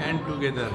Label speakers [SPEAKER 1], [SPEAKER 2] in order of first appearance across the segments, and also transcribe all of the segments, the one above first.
[SPEAKER 1] and together.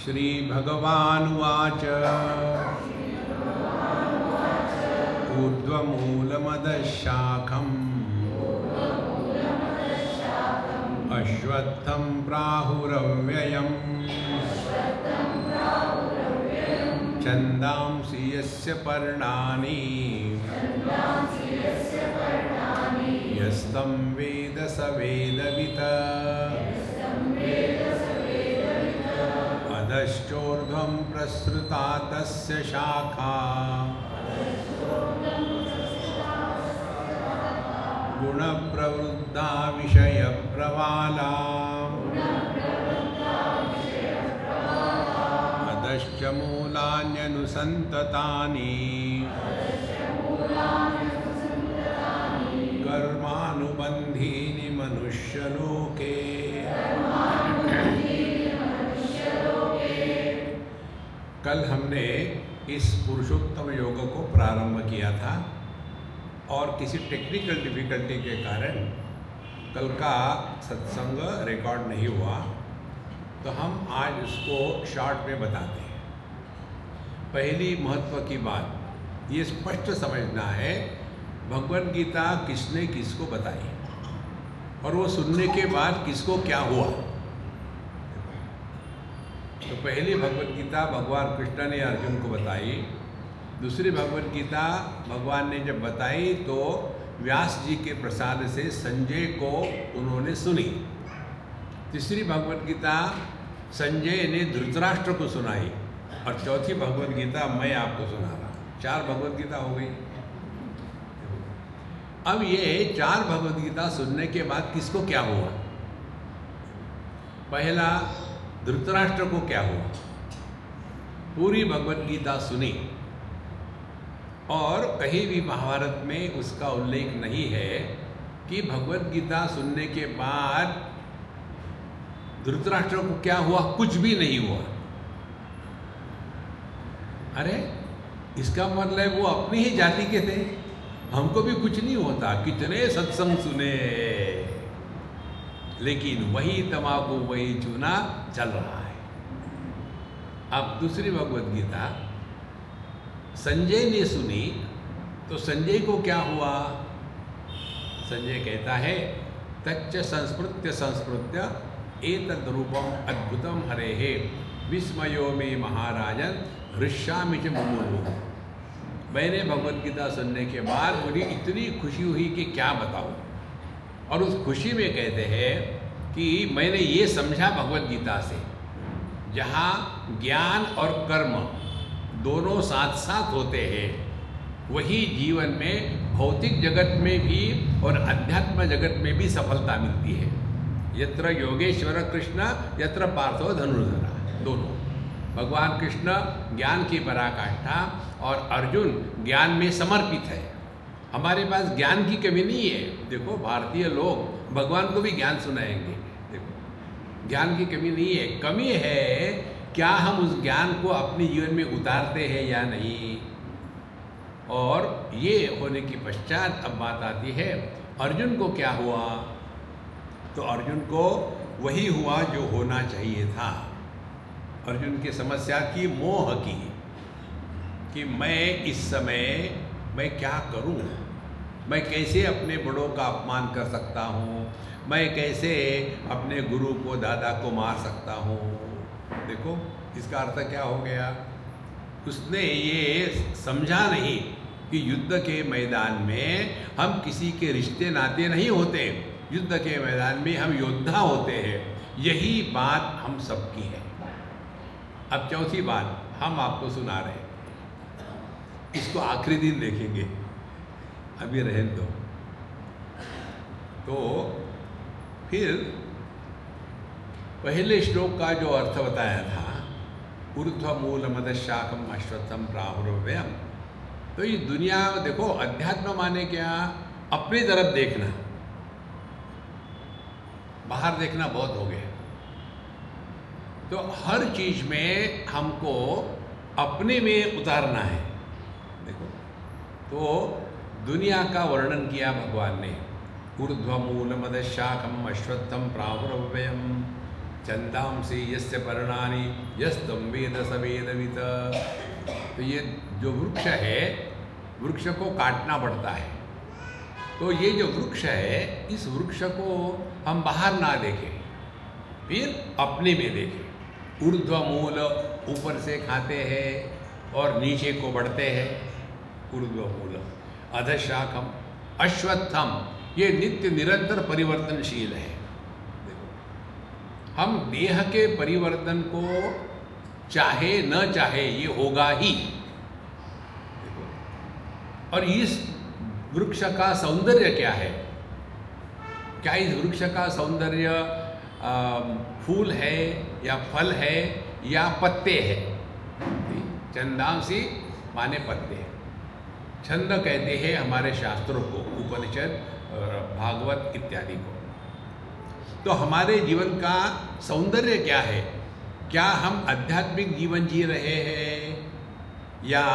[SPEAKER 1] श्रीभगवानुवाच ऊर्ध्वमूलमदशाखम् अश्वत्थं प्राहुरव्ययम् छन्दांसि यस्य पर्णानि यस्तं वेद स वेदवित् अधश्चोर्ध्वं प्रसृता तस्य शाखा गुणप्रवृद्धा विषयप्रवाला अधश्च मूलान्यनुसन्ततानि कर्मानुबन्धीनि मनुष्यलोके। कल हमने इस पुरुषोत्तम योग को प्रारंभ किया था और किसी टेक्निकल डिफिकल्टी के कारण कल का सत्संग रिकॉर्ड नहीं हुआ, तो हम आज उसको शॉर्ट में बताते हैं। पहली महत्व की बात ये स्पष्ट समझना है, भगवद गीता किसने किसको बताई और वो सुनने के बाद किसको क्या हुआ। तो पहली भगवद गीता भगवान कृष्ण ने अर्जुन को बताई, दूसरी भगवद गीता भगवान ने जब बताई तो व्यास जी के प्रसाद से संजय को उन्होंने सुनी। तीसरी भगवद गीता संजय ने धृतराष्ट्र को सुनाई और चौथी भगवद गीता मैं आपको सुना रहा। 4 भगवद गीता हो गई। अब ये 4 भगवद गीता सुनने के बाद किसको क्या हुआ। पहला धृतराष्ट्र को क्या हुआ, पूरी भगवद गीता सुनी और कहीं भी महाभारत में उसका उल्लेख नहीं है कि भगवद गीता सुनने के बाद धृतराष्ट्र को क्या हुआ, कुछ भी नहीं हुआ। अरे इसका मतलब वो अपनी ही जाति के थे, हमको भी कुछ नहीं होता, कितने सत्संग सुने लेकिन वही तमाकू वही चूना चल रहा है। अब दूसरी भगवद गीता संजय ने सुनी तो संजय को क्या हुआ। संजय कहता है तच्च संस्मृत्य संस्मृत्य एतद् रूपम अद्भुतम हरेः विस्मयो मे महाराजन हृष्यामि च मुमुर्मुः। मैंने भगवद गीता सुनने के बाद मुझे इतनी खुशी हुई कि क्या बताऊं। और उस खुशी में कहते हैं कि मैंने ये समझा भगवद गीता से, जहाँ ज्ञान और कर्म दोनों साथ साथ होते हैं, वही जीवन में भौतिक जगत में भी और अध्यात्म जगत में भी सफलता मिलती है। यत्र योगेश्वर कृष्ण यत्र पार्थो धनुर्धरा, दोनों। भगवान कृष्ण ज्ञान की पराकाष्ठा और अर्जुन ज्ञान में समर्पित है। हमारे पास ज्ञान की कमी नहीं है। देखो भारतीय लोग भगवान को भी ज्ञान सुनाएंगे। देखो ज्ञान की कमी नहीं है, कमी है क्या हम उस ज्ञान को अपने जीवन में उतारते हैं या नहीं। और ये होने के पश्चात अब बात आती है अर्जुन को क्या हुआ। तो अर्जुन को वही हुआ जो होना चाहिए था। अर्जुन की समस्या की मोह की कि मैं इस समय मैं क्या करूं, मैं कैसे अपने बड़ों का अपमान कर सकता हूं, मैं कैसे अपने गुरु को दादा को मार सकता हूं। देखो इसका अर्थ क्या हो गया, उसने ये समझा नहीं कि युद्ध के मैदान में हम किसी के रिश्ते नाते नहीं होते, युद्ध के मैदान में हम योद्धा होते हैं। यही बात हम सबकी है। अब चौथी बात हम आपको सुना रहे हैं, इसको आखिरी दिन देखेंगे, अभी रहने दो। तो फिर पहले श्लोक का जो अर्थ बताया था ऊर्ध्वमूलमदशाखम अश्वत्थम प्राहुरव्ययम्, तो ये दुनिया देखो अध्यात्म माने क्या, अपनी तरफ देखना, बाहर देखना बहुत हो गया। तो हर चीज में हमको अपने में उतारना है। देखो तो दुनिया का वर्णन किया भगवान ने, ऊर्ध्वमूलमदशाखम अश्वत्थम प्राहुरव्ययम् छन्दांसि यस्य पर्णानि यस्तं वेद स वेदवित्। तो ये जो वृक्ष है, वृक्ष को काटना पड़ता है। तो ये जो वृक्ष है, इस वृक्ष को हम बाहर ना देखें, फिर अपने में देखें। ऊर्ध्वमूल ऊपर से खाते हैं और नीचे को बढ़ते हैं, ऊर्ध्वमूल। अधशाखम अश्वत्थम, ये नित्य निरंतर परिवर्तनशील है। देखो हम देह के परिवर्तन को चाहे न चाहे ये होगा ही। और इस वृक्ष का सौंदर्य क्या है, क्या इस वृक्ष का सौंदर्य फूल है या फल है या पत्ते हैं। छंदांसी माने पत्ते, छंद कहते हैं हमारे शास्त्रों को, उपनिषद भागवत इत्यादि को। तो हमारे जीवन का सौंदर्य क्या है, क्या हम आध्यात्मिक जीवन जी रहे हैं या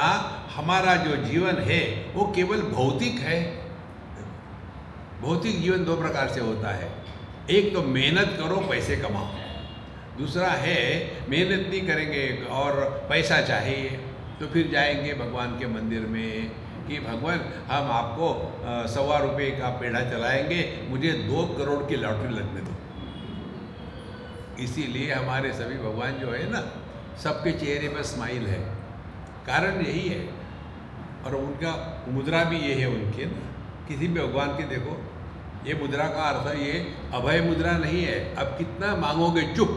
[SPEAKER 1] हमारा जो जीवन है वो केवल भौतिक है। भौतिक जीवन दो प्रकार से होता है, एक तो मेहनत करो पैसे कमाओ, दूसरा है मेहनत नहीं करेंगे और पैसा चाहिए, तो फिर जाएंगे भगवान के मंदिर में कि भगवान हम आपको 125 रुपये का पेड़ा चलाएंगे, मुझे 2 करोड़ की लॉटरी लगने दो। इसीलिए हमारे सभी भगवान जो है ना, सबके चेहरे पर स्माइल है, कारण यही है। और उनका मुद्रा भी ये है उनके ना, किसी भी भगवान के देखो, ये मुद्रा का अर्थ ये अभय मुद्रा नहीं है, अब कितना मांगोगे चुप।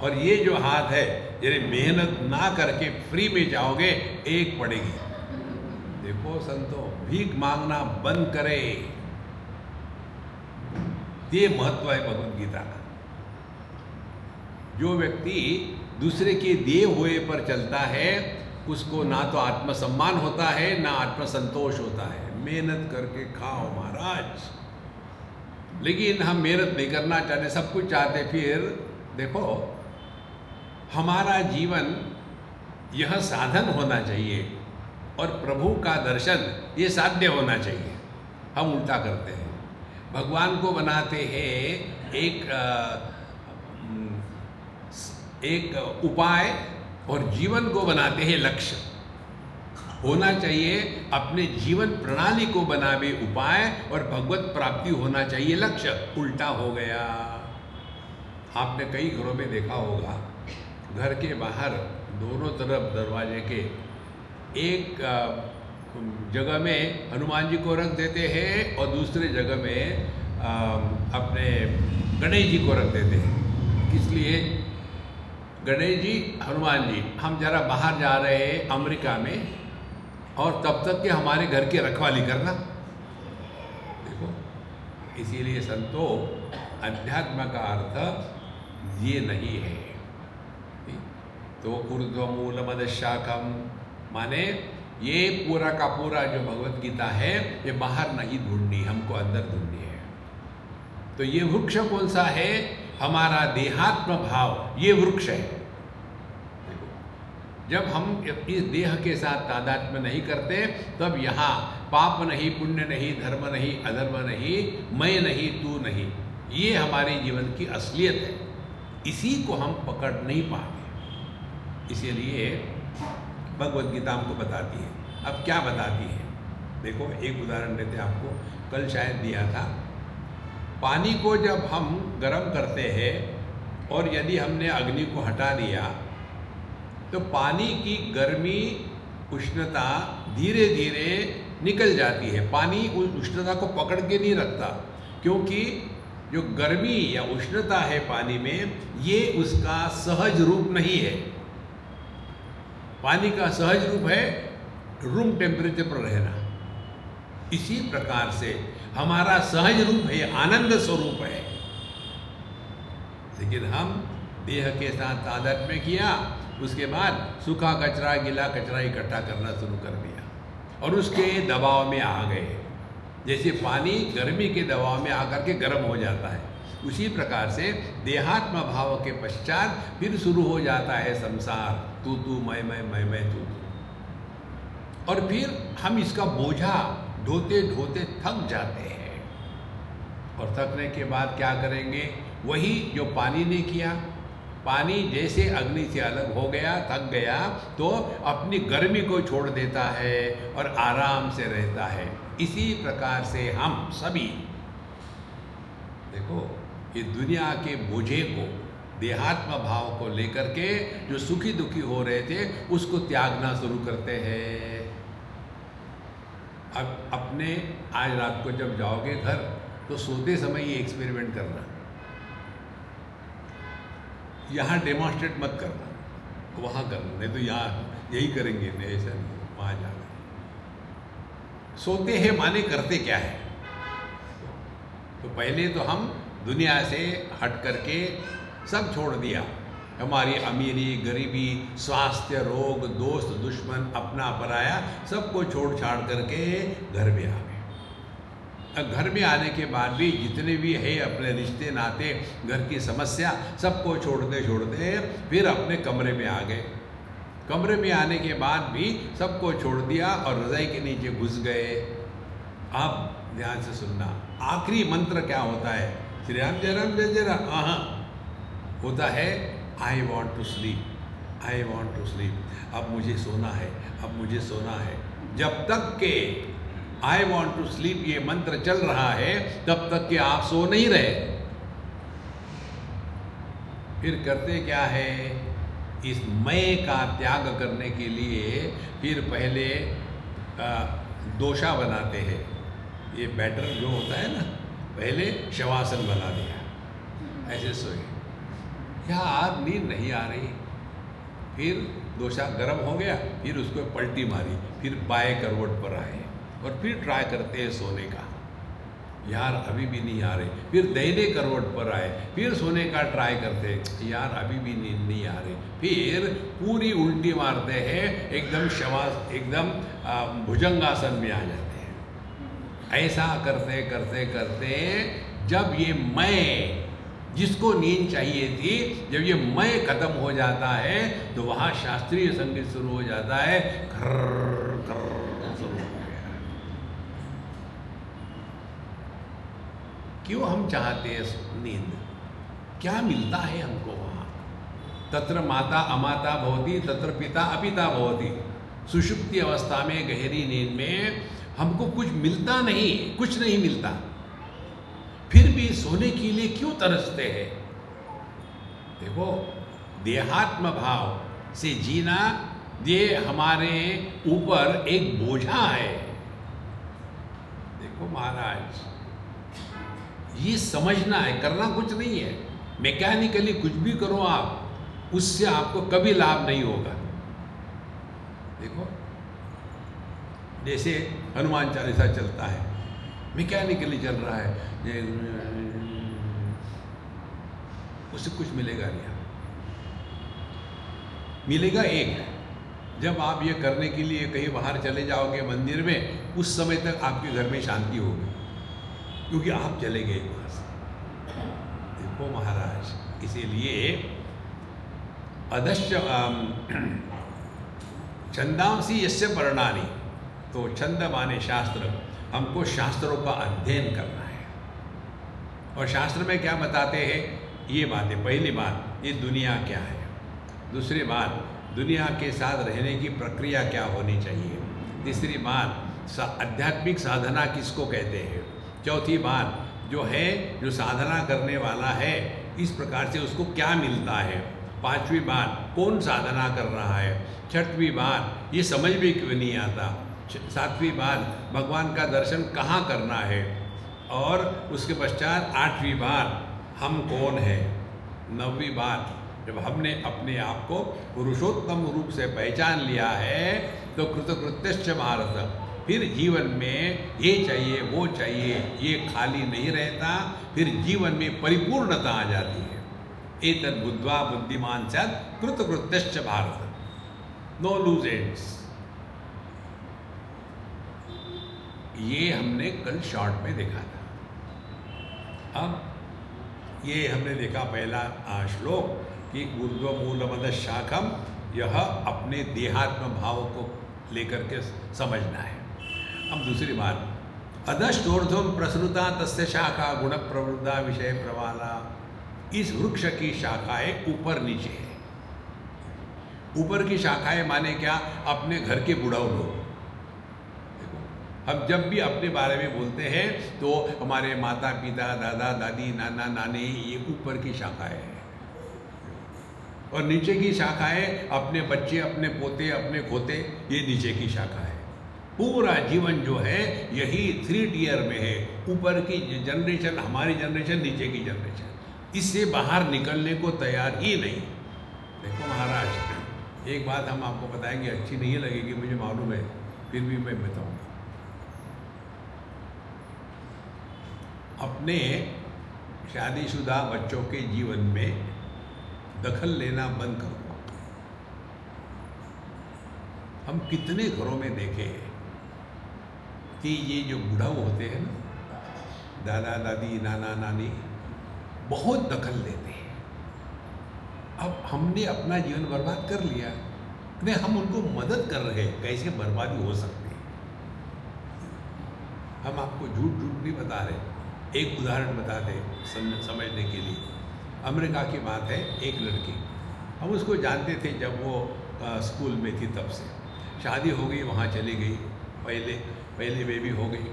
[SPEAKER 1] और ये जो हाथ है, यदि मेहनत ना करके फ्री में जाओगे एक पड़ेगी। देखो संतो, भीख मांगना बंद करे, ये महत्व है भगवद गीता का। जो व्यक्ति दूसरे के दिए हुए पर चलता है, उसको ना तो आत्मसम्मान होता है ना आत्मसंतोष होता है। मेहनत करके खाओ महाराज, लेकिन हम मेहनत नहीं करना चाहते, सब कुछ चाहते। फिर देखो हमारा जीवन यह साधन होना चाहिए और प्रभु का दर्शन ये साध्य होना चाहिए। हम उल्टा करते हैं, भगवान को बनाते हैं एक उपाय और जीवन को बनाते हैं लक्ष्य। होना चाहिए अपने जीवन प्रणाली को बनावे उपाय और भगवत प्राप्ति होना चाहिए लक्ष्य। उल्टा हो गया। आपने कई घरों में देखा होगा, घर के बाहर दोनों तरफ दरवाजे के एक जगह में हनुमान जी को रख देते हैं और दूसरे जगह में अपने गणेश जी को रख देते हैं। किस लिए? गणेश जी हनुमान जी, हम जरा बाहर जा रहे हैं अमेरिका में और तब तक के हमारे घर की रखवाली करना। देखो, इसीलिए संतो अध्यात्म का अर्थ ये नहीं है। तो ऊर्ध्वमूलमद शाखम माने ये पूरा का पूरा जो भगवत गीता है ये बाहर नहीं ढूंढनी, हमको अंदर ढूंढनी है। तो ये वृक्ष कौन सा है? हमारा देहात्म भाव, ये वृक्ष है। देखो, जब हम इस देह के साथ तादात्म्य नहीं करते तब यहाँ पाप नहीं, पुण्य नहीं, धर्म नहीं, अधर्म नहीं, मैं नहीं, तू नहीं, ये हमारे जीवन की असलियत है। इसी को हम पकड़ नहीं पाते, इसीलिए भगवत गीता हमको बताती है। अब क्या बताती है? देखो, एक उदाहरण देते हैं आपको, कल शायद दिया था। पानी को जब हम गर्म करते हैं और यदि हमने अग्नि को हटा दिया तो पानी की गर्मी, उष्णता धीरे धीरे निकल जाती है। पानी उस उष्णता को पकड़ के नहीं रखता, क्योंकि जो गर्मी या उष्णता है पानी में, ये उसका सहज रूप नहीं है। पानी का सहज रूप है रूम टेम्परेचर पर रहना। इसी प्रकार से हमारा सहज रूप है, आनंद स्वरूप है, लेकिन हम देह के साथ तादात्म्य किया, उसके बाद सूखा कचरा, गीला कचरा इकट्ठा करना शुरू कर दिया और उसके दबाव में आ गए। जैसे पानी गर्मी के दबाव में आकर के गर्म हो जाता है, उसी प्रकार से देहात्म भाव के पश्चात फिर शुरू हो जाता है संसार, तू तू मैं तू तू। और फिर हम इसका बोझा ढोते ढोते थक जाते हैं, और थकने के बाद क्या करेंगे? वही जो पानी ने किया। पानी जैसे अग्नि से अलग हो गया, थक गया, तो अपनी गर्मी को छोड़ देता है और आराम से रहता है। इसी प्रकार से हम सभी, देखो, ये दुनिया के बोझे को, देहात्म भाव को लेकर के जो सुखी दुखी हो रहे थे, उसको त्यागना शुरू करते हैं। अब अपने आज रात को जब जाओगे घर, तो सोते समय ये एक्सपेरिमेंट करना। यहाँ डेमोन्स्ट्रेट मत करना, वहाँ करना, नहीं तो यहाँ यही करेंगे, नहीं ऐसा नहीं, वहाँ जाना। सोते हैं माने करते क्या है? तो पहले तो हम दुनिया से हट करके सब छोड़ दिया। हमारी अमीरी, गरीबी, स्वास्थ्य, रोग, दोस्त, दुश्मन, अपना पराया, सबको छोड़ छाड़ करके घर में आ गए। अब घर में आने के बाद भी जितने भी है अपने रिश्ते नाते, घर की समस्या, सबको छोड़ते छोड़ते फिर अपने कमरे में आ गए। कमरे में आने के बाद भी सबको छोड़ दिया और रज़ाई के नीचे घुस गए। अब ध्यान से सुनना, आखिरी मंत्र क्या होता है? श्री राम जय राम जय जय राम। होता है I want to sleep, I want to sleep. अब मुझे सोना है, अब मुझे सोना है। जब तक के आई वॉन्ट टू स्लीप ये मंत्र चल रहा है, तब तक के आप सो नहीं रहे। फिर करते क्या है? इस मैं का त्याग करने के लिए फिर पहले दोषा बनाते हैं। ये बैटर जो होता है ना, पहले शवासन बना दिया, ऐसे सोए, यार नींद नहीं आ रही। फिर दोषा गर्म हो गया, फिर उसको पलटी मारी, फिर बाएं करवट पर आए और फिर ट्राई करते हैं सोने का, यार अभी भी नहीं आ रही। फिर दाहिने करवट पर आए, फिर सोने का ट्राई करते, यार अभी भी नींद नहीं आ रही। फिर पूरी उल्टी मारते हैं, एकदम शवास, एकदम भुजंगासन में आ जाते हैं। ऐसा करते करते करते जब ये मैं, जिसको नींद चाहिए थी, जब ये मैं खत्म हो जाता है, तो वहाँ शास्त्रीय संगीत शुरू हो जाता है। खर्र खर्र शुरू हो गया। क्यों हम चाहते हैं नींद? क्या मिलता है हमको वहाँ? तत्र माता अमाता भवति, तत्र पिता अपिता भवति। सुषुप्ति अवस्था में, गहरी नींद में हमको कुछ मिलता नहीं, कुछ नहीं मिलता, फिर भी सोने के लिए क्यों तरसते हैं? देखो, देहात्म भाव से जीना, ये हमारे ऊपर एक बोझा है। देखो महाराज, ये समझना है, करना कुछ नहीं है। मैकेनिकली कुछ भी करो आप, उससे आपको कभी लाभ नहीं होगा। देखो, जैसे हनुमान चालीसा चलता है, मैकेनिकली चल रहा है, उससे कुछ मिलेगा नहीं। मिलेगा एक, जब आप ये करने के लिए कहीं बाहर चले जाओगे मंदिर में, उस समय तक आपके घर में शांति होगी, क्योंकि आप चले गए वहाँ से। देखो महाराज, इसीलिए अधश्च छंदांसी यस्य पर्णानि, तो छंद माने शास्त्र, हमको शास्त्रों का अध्ययन करना है। और शास्त्र में क्या बताते हैं, ये बातें, पहली बात ये दुनिया क्या है, दूसरी बात दुनिया के साथ रहने की प्रक्रिया क्या होनी चाहिए, तीसरी बात आध्यात्मिक साधना किसको कहते हैं, चौथी बात जो है जो साधना करने वाला है इस प्रकार से उसको क्या मिलता है, पांचवी बात कौन साधना कर रहा है, छठवीं बात ये समझ में क्यों नहीं आता, सातवीं बात भगवान का दर्शन कहाँ करना है, और उसके पश्चात आठवीं बात हम कौन है, नौवीं बात जब हमने अपने आप को पुरुषोत्तम रूप से पहचान लिया है तो कृतकृत्यश्च भारत, फिर जीवन में ये चाहिए वो चाहिए ये खाली नहीं रहता, फिर जीवन में परिपूर्णता आ जाती है। एतद् बुद्ध्वा बुद्धिमान स्यात् कृतकृत्यश्च भारत, नो लूज एंड्स। ये हमने कल शॉर्ट में देखा था। अब ये हमने देखा पहला श्लोक कि ऊर्ध्वमूलमदः शाखम, यह अपने देहात्म भाव को लेकर के समझना है। अब दूसरी बात, अधश्चोर्ध्वम प्रसृता तस्य शाखा गुण प्रवृद्धा विषय प्रवाला, इस वृक्ष की शाखाएं ऊपर नीचे है। ऊपर की शाखाएं माने क्या, अपने घर के बुढ़ाऊ लोग। हम जब भी अपने बारे में बोलते हैं तो हमारे माता पिता दादा दादी नाना नानी ये ऊपर की शाखाएं हैं, और नीचे की शाखाएं अपने बच्चे अपने पोते अपने खोते, ये नीचे की शाखा है। पूरा जीवन जो है यही 3 टियर में है, ऊपर की जनरेशन हमारी जनरेशन, नीचे की जनरेशन, इससे बाहर निकलने को तैयार ही नहीं। देखो महाराज, एक बात हम आपको बताएंगे, अच्छी नहीं लगेगी मुझे मालूम है, फिर भी मैं बताऊंगा। अपने शादीशुदा बच्चों के जीवन में दखल लेना बंद करो। हम कितने घरों में देखे कि ये जो बुढ़ाऊ होते हैं ना, दादा दादी नाना नानी, बहुत दखल लेते हैं। अब हमने अपना जीवन बर्बाद कर लिया, नहीं हम उनको मदद कर रहे हैं, कैसे बर्बादी हो सकती है। हम आपको झूठ नहीं बता रहे, एक उदाहरण बताते समझने के लिए। अमेरिका की बात है, एक लड़की, हम उसको जानते थे जब वो स्कूल में थी, तब से शादी हो गई, वहाँ चली गई, पहले बेबी हो गई,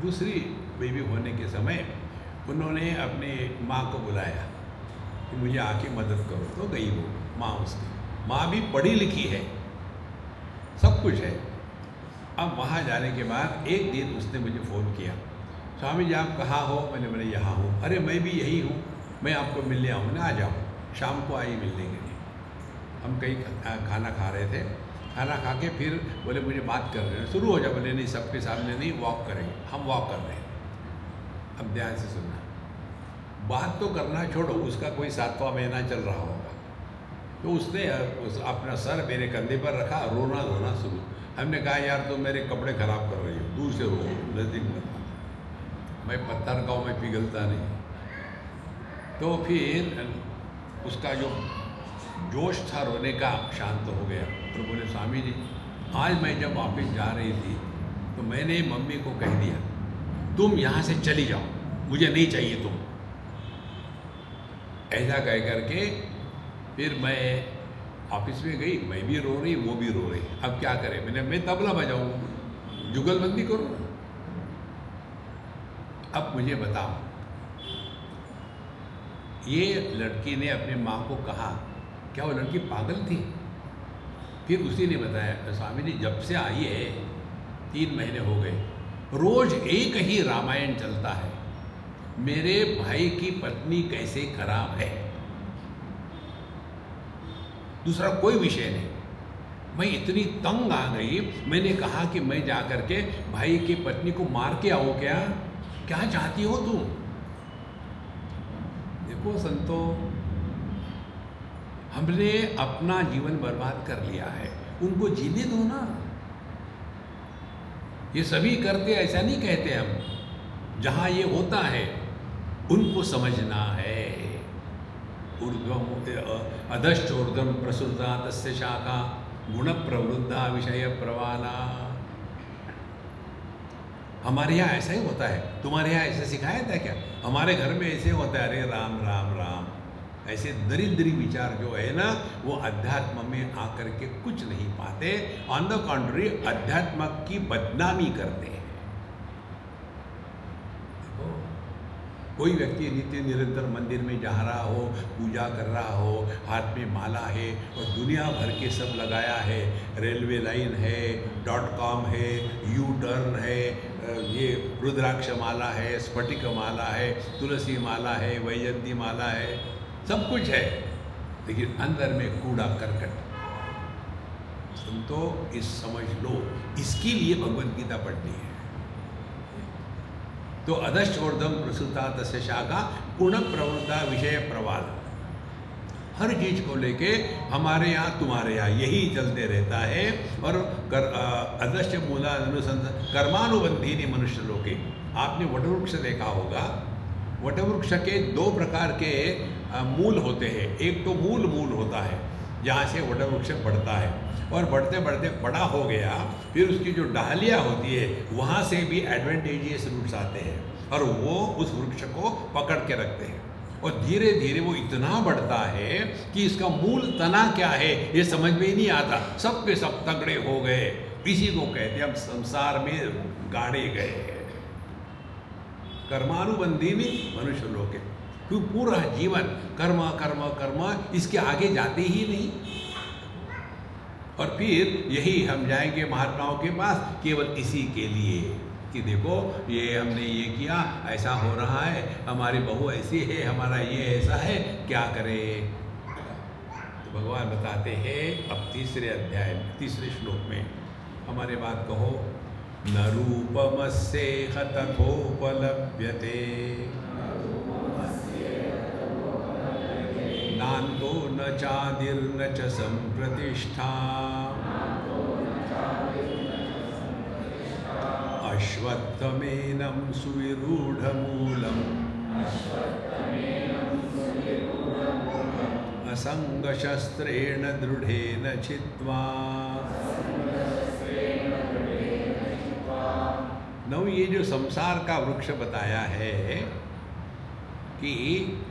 [SPEAKER 1] दूसरी बेबी होने के समय उन्होंने अपने माँ को बुलाया कि मुझे आके मदद करो, तो गई वो माँ उसकी। माँ भी पढ़ी लिखी है, सब कुछ है। अब वहाँ जाने के बाद एक दिन उसने मुझे फ़ोन किया, स्वामी जी आप कहाँ हो? मैंने बोले यहाँ हूँ। अरे मैं भी यही हूँ, मैं आपको मिलने आऊँ ना, आ जाओ। शाम को आई मिलने के लिए। हम कहीं खाना खा रहे थे, खाना खा के फिर बोले मुझे बात कर रहे हैं, शुरू हो जाओ। बोले नहीं, सबके सामने नहीं, वॉक करेंगे। हम वॉक कर रहे हैं। अब ध्यान से सुनना, बात तो करना छोड़ो, उसका कोई 7वां महीना चल रहा होगा, तो उसने अपना सर मेरे कंधे पर रखा, रोना धोना शुरू। हमने कहा यार तुम मेरे कपड़े खराब कर रही हो, दूर से रो, नज़दीक मत। मैं पत्थर गाँव में पिघलता नहीं। तो फिर उसका जो जोश था रोने का शांत हो गया, और बोले स्वामी जी आज मैं जब वापस जा रही थी तो मैंने मम्मी को कह दिया तुम यहाँ से चली जाओ, मुझे नहीं चाहिए तुम। ऐसा कह करके फिर मैं ऑफिस में गई, मैं भी रो रही, वो भी रो रही। अब क्या करें? मैं तबला बजाऊँ, जुगलबंदी करूँ। अब मुझे बताओ, ये लड़की ने अपनी माँ को कहा, क्या वो लड़की पागल थी? फिर उसी ने बताया स्वामी जी जब से आई है 3 महीने हो गए, रोज एक ही रामायण चलता है, मेरे भाई की पत्नी कैसे खराब है, दूसरा कोई विषय नहीं। मैं इतनी तंग आ गई, मैंने कहा कि मैं जा करके भाई की पत्नी को मार के आऊँ क्या चाहती हो तुम? देखो संतो, हमने अपना जीवन बर्बाद कर लिया है, उनको जीने दो ना। ये सभी करते, ऐसा नहीं कहते हम। जहाँ ये होता है उनको समझना है। ऊर्ध्वम अधश्चोर्ध्वम प्रसुता तस्य शाखा गुण प्रवृद्धा विषय प्रवाला। हमारे यहाँ ऐसा ही होता है, तुम्हारे यहाँ ऐसे सिखाया था क्या? हमारे घर में ऐसे होता है, अरे राम राम राम। ऐसे दरिद्री विचार जो है ना, वो अध्यात्म में आकर के कुछ नहीं पाते, ऑन द कॉन्ट्री अध्यात्म की बदनामी करते हैं। कोई व्यक्ति नित्य निरंतर मंदिर में जा रहा हो, पूजा कर रहा हो, हाथ में माला है और दुनिया भर के सब लगाया है, रेलवे लाइन है, .com है, यू टर्न है, ये रुद्राक्ष माला है, स्फटिक माला है, तुलसी माला है, वैजयंती माला है, सब कुछ है, लेकिन अंदर में कूड़ा करकट। संतो इस समझ लो, इसके लिए भगवद गीता पढ़नी है। तो अधश्चोर्ध्वम प्रसुता तस्य शाखा पूर्ण प्रवृत्ता विषय प्रवाल। हर चीज को लेके हमारे यहाँ तुम्हारे यहाँ यही चलते रहता है। और अधश्च मूला अनुसंधान कर्मानुबंधी मनुष्य लोके। आपने वटवृक्ष देखा होगा, वटवृक्ष के दो प्रकार के मूल होते हैं। एक तो मूल होता है जहाँ से वटवृक्ष बढ़ता है, और बढ़ते बढ़ते बड़ा हो गया, फिर उसकी जो डालियाँ होती है वहाँ से भी एडवांटेजियस रूट्स आते हैं और वो उस वृक्ष को पकड़ के रखते हैं, और धीरे धीरे वो इतना बढ़ता है कि इसका मूल तना क्या है ये समझ में ही नहीं आता, सब के सब तगड़े हो गए। इसी को कहते हैं हम संसार में गाड़े गए। कर्मानुबंधी में मनुष्य लोग के तो पूरा जीवन कर्म कर्म कर्म, इसके आगे जाते ही नहीं। और फिर यही हम जाएंगे महात्माओं के पास केवल इसी के लिए कि देखो ये हमने ये किया, ऐसा हो रहा है, हमारी बहू ऐसी है, हमारा ये ऐसा है, क्या करें। तो भगवान बताते हैं अब तीसरे अध्याय में, तीसरे श्लोक में, हमारे बात कहो, न रूपमस्येह तथोपलभ्यते नान्तो न चादिर्न च संप्रतिष्ठा अश्वत्थमेनं सुविरूढमूलम् असंगशस्त्रेण दृढेन छित्त्वा। नौ ये जो संसार का वृक्ष बताया है कि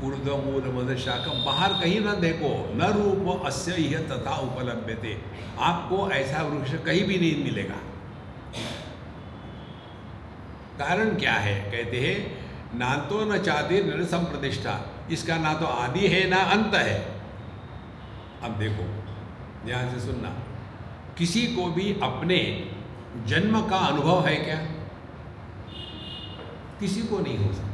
[SPEAKER 1] ऊर्ध्वमूल मदशाखा, बाहर कहीं ना देखो, न रूप अस्य यह तथा उपलभ्यते, आपको ऐसा वृक्ष कहीं भी नहीं मिलेगा। कारण क्या है? कहते हैं नान्तो न चादि न संप्रतिष्ठा, इसका ना तो आदि है ना अंत है। अब देखो ध्यान से सुनना, किसी को भी अपने जन्म का अनुभव है क्या? किसी को नहीं हो सकता।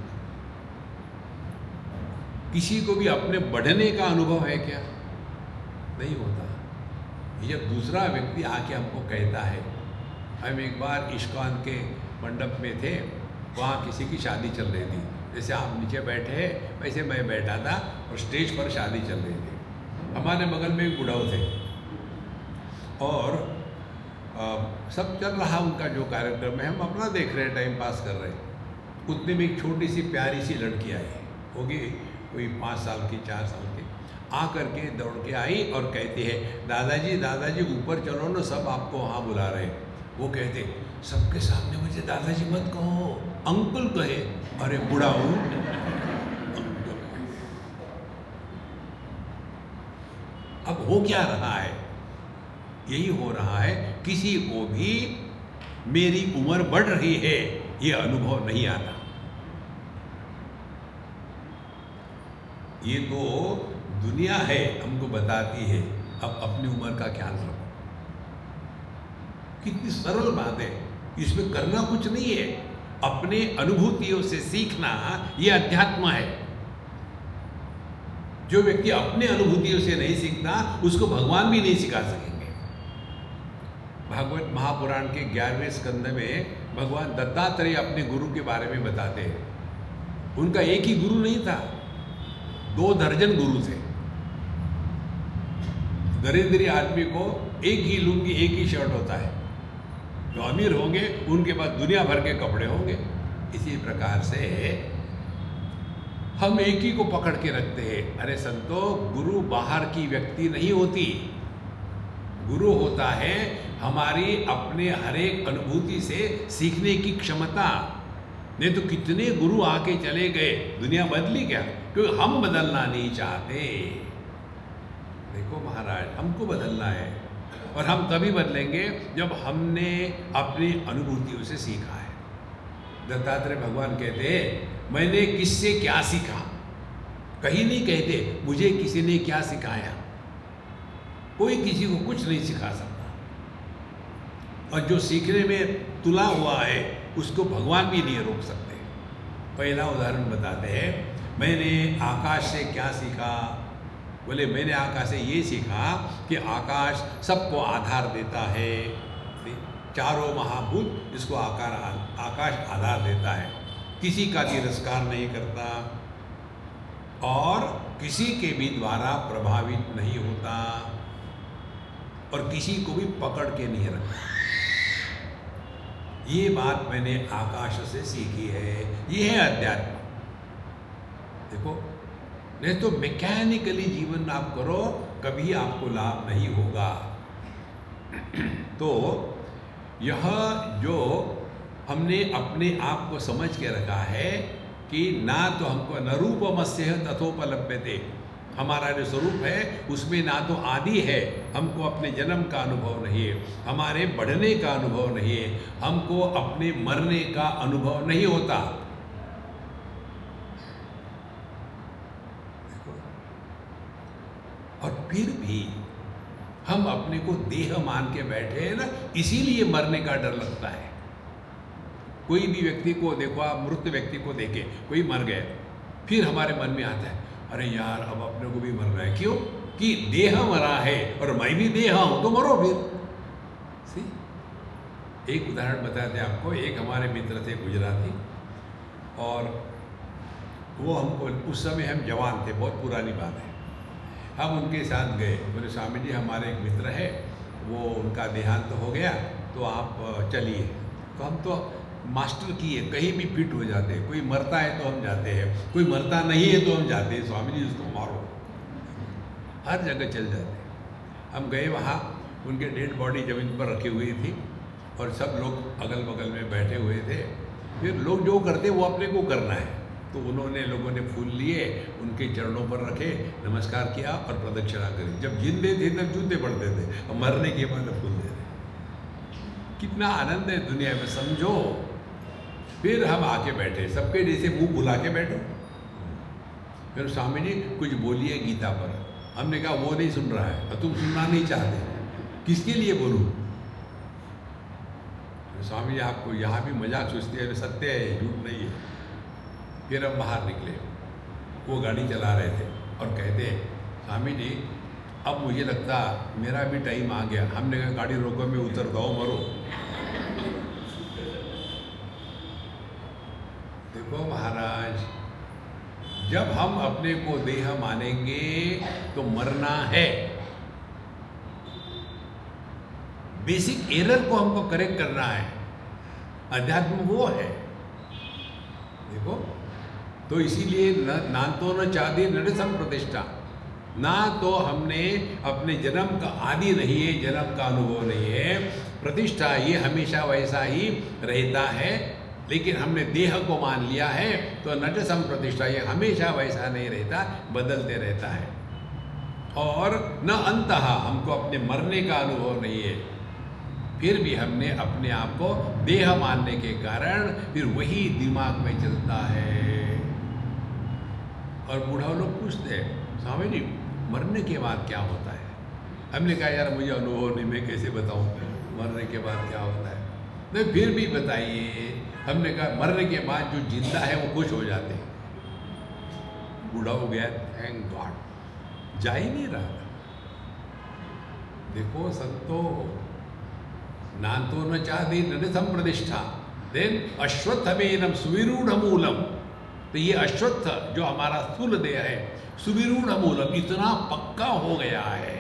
[SPEAKER 1] किसी को भी अपने बढ़ने का अनुभव है क्या? नहीं होता। जब दूसरा व्यक्ति आके हमको कहता है, हम एक बार इस्कॉन के मंडप में थे, वहाँ किसी की शादी चल रही थी, जैसे आप नीचे बैठे हैं वैसे मैं बैठा था और स्टेज पर शादी चल रही थी। हमारे बगल में एक बुढ़ाऊ थे और सब चल रहा उनका जो कार्यक्रम है, हम अपना देख रहे हैं, टाइम पास कर रहे हैं। उतने में एक छोटी सी प्यारी सी लड़की आई, होगी कोई 5 साल की 4 साल की, आ करके दौड़ के आई और कहती है, दादाजी दादाजी ऊपर चलो ना, सब आपको वहाँ बुला रहे हैं। वो कहते, सबके सामने मुझे दादाजी मत कहो, अंकल कहे। अरे बूढ़ा हूँ। अब हो क्या रहा है? यही हो रहा है, किसी को भी मेरी उम्र बढ़ रही है ये अनुभव नहीं आता। ये तो दुनिया है हमको बताती है, अब अपनी उम्र का ख्याल रखो। कितनी सरल बात है, इसमें करना कुछ नहीं है, अपने अनुभूतियों से सीखना ये अध्यात्म है। जो व्यक्ति अपने अनुभूतियों से नहीं सीखता उसको भगवान भी नहीं सिखा सकेंगे। भागवत महापुराण के 11वें स्कंद में भगवान दत्तात्रेय अपने गुरु के बारे में बताते हैं। उनका एक ही गुरु नहीं था, 2 दर्जन गुरु थे। दरिद्री आदमी को एक ही लुंगी, एक ही शर्ट होता है। जो अमीर होंगे उनके पास दुनिया भर के कपड़े होंगे। इसी प्रकार से हम एक ही को पकड़ के रखते हैं। अरे संतो, गुरु बाहर की व्यक्ति नहीं होती, गुरु होता है हमारी अपने हर एक अनुभूति से सीखने की क्षमता। नहीं तो कितने गुरु आके चले गए, दुनिया बदली क्या? क्योंकि हम बदलना नहीं चाहते। देखो महाराज, हमको बदलना है और हम तभी बदलेंगे जब हमने अपनी अनुभूतियों से सीखा है। दत्तात्रेय भगवान कहते हैं, मैंने किससे क्या सीखा? कहीं नहीं कहते मुझे किसी ने क्या सिखाया। कोई किसी को कुछ नहीं सिखा सकता, और जो सीखने में तुला हुआ है उसको भगवान भी नहीं रोक सकते। पहला उदाहरण बताते हैं, मैंने आकाश से क्या सीखा? बोले मैंने आकाश से ये सीखा कि आकाश सबको आधार देता है। चारों महाभूत जिसको आकाश आधार देता है, किसी का तिरस्कार नहीं करता और किसी के भी द्वारा प्रभावित नहीं होता और किसी को भी पकड़ के नहीं रखता। ये बात मैंने आकाश से सीखी है। ये है अध्यात्म। देखो, नहीं तो मैकेनिकली जीवन आप करो, कभी आपको लाभ नहीं होगा। तो यह जो हमने अपने आप को समझ के रखा है कि ना तो हमको न रूपमस्य तथोपलभ्यते, हमारा जो स्वरूप है उसमें ना तो आदि है, हमको अपने जन्म का अनुभव नहीं है, हमारे बढ़ने का अनुभव नहीं है, हमको अपने मरने का अनुभव नहीं होता। और फिर भी हम अपने को देह मान के बैठे हैं ना, इसीलिए मरने का डर लगता है। कोई भी व्यक्ति को देखो, आप मृत व्यक्ति को देखे, कोई मर गए, फिर हमारे मन में आता है, अरे यार अब अपने को भी मरना है। क्यों? कि देह मरा है और मैं भी देह हूं, तो मरो फिर। सी, एक उदाहरण बताते हैं आपको। एक हमारे मित्र थे गुजराती, और वो हमको, उस समय हम जवान थे, बहुत पुरानी बात है, हम उनके साथ गए। बोले स्वामी जी हमारे एक मित्र है, वो उनका देहांत हो गया, तो आप चलिए। तो हम तो मास्टर की है, कहीं भी फिट हो जाते हैं। कोई मरता है तो हम जाते हैं, कोई मरता नहीं है तो हम जाते हैं। स्वामी जी उसको मारो, हर जगह चल जाते हैं। हम गए वहाँ, उनके डेड बॉडी जमीन पर रखी हुई थी और सब लोग अगल बगल में बैठे हुए थे। फिर लोग जो करते वो अपने को करना है, तो उन्होंने, लोगों ने फूल लिए, उनके चरणों पर रखे, नमस्कार किया और प्रदक्षिणा करी। जब जिंदे थे तब जूते पड़ते थे, और मरने के बाद फूल दे रहे। कितना आनंद है दुनिया में, समझो। फिर हम आके बैठे, सबके जैसे मुंह बुला के बैठो। फिर स्वामी जी कुछ बोलिए गीता पर। हमने कहा वो नहीं सुन रहा है और तुम सुनना नहीं चाहते, किसके लिए बोलूं? स्वामी जी आपको यहाँ भी मजाक सोचती है, सत्य है, झूठ नहीं है। फिर हम बाहर निकले, वो गाड़ी चला रहे थे और कहते, स्वामी जी अब मुझे लगता मेरा भी टाइम आ गया। हमने कहा गाड़ी रोको, मैं उतर दो, मरो। देखो महाराज, जब हम अपने को देह मानेंगे तो मरना है। बेसिक एरर को हमको करेक्ट करना है, अध्यात्म वो है। देखो, तो इसीलिए ना तो न चादी न संप्रतिष्ठा, ना तो हमने अपने जन्म का आदि नहीं है, जन्म का अनुभव नहीं है। प्रतिष्ठा ये हमेशा वैसा ही रहता है, लेकिन हमने देह को मान लिया है तो नट संप्रतिष्ठा ये हमेशा वैसा नहीं रहता, बदलते रहता है। और न अंतः, हमको अपने मरने का अनुभव नहीं है। फिर भी हमने अपने आप को देह मानने के कारण फिर वही दिमाग में चलता है। और बूढ़ा लोग पूछते हैं, स्वामी जी मरने के बाद क्या होता है? हमने कहा यार मुझे अनुभव नहीं, मैं कैसे बताऊं मरने के बाद क्या होता है। नहीं फिर भी बताइए। हमने कहा मरने के बाद जो जिंदा है वो खुश हो जाते हैं। बूढ़ा हो गया, थैंक गॉड, जा ही नहीं रहा। देखो संतो, ना तो न चाहती न संप्रतिष्ठा, देन अश्वत्थमेनम सुविरूढ़ मूलम। तो ये अश्वत्थ जो हमारा स्थूल देह है, सुविरूढ़ मूलम, इतना पक्का हो गया है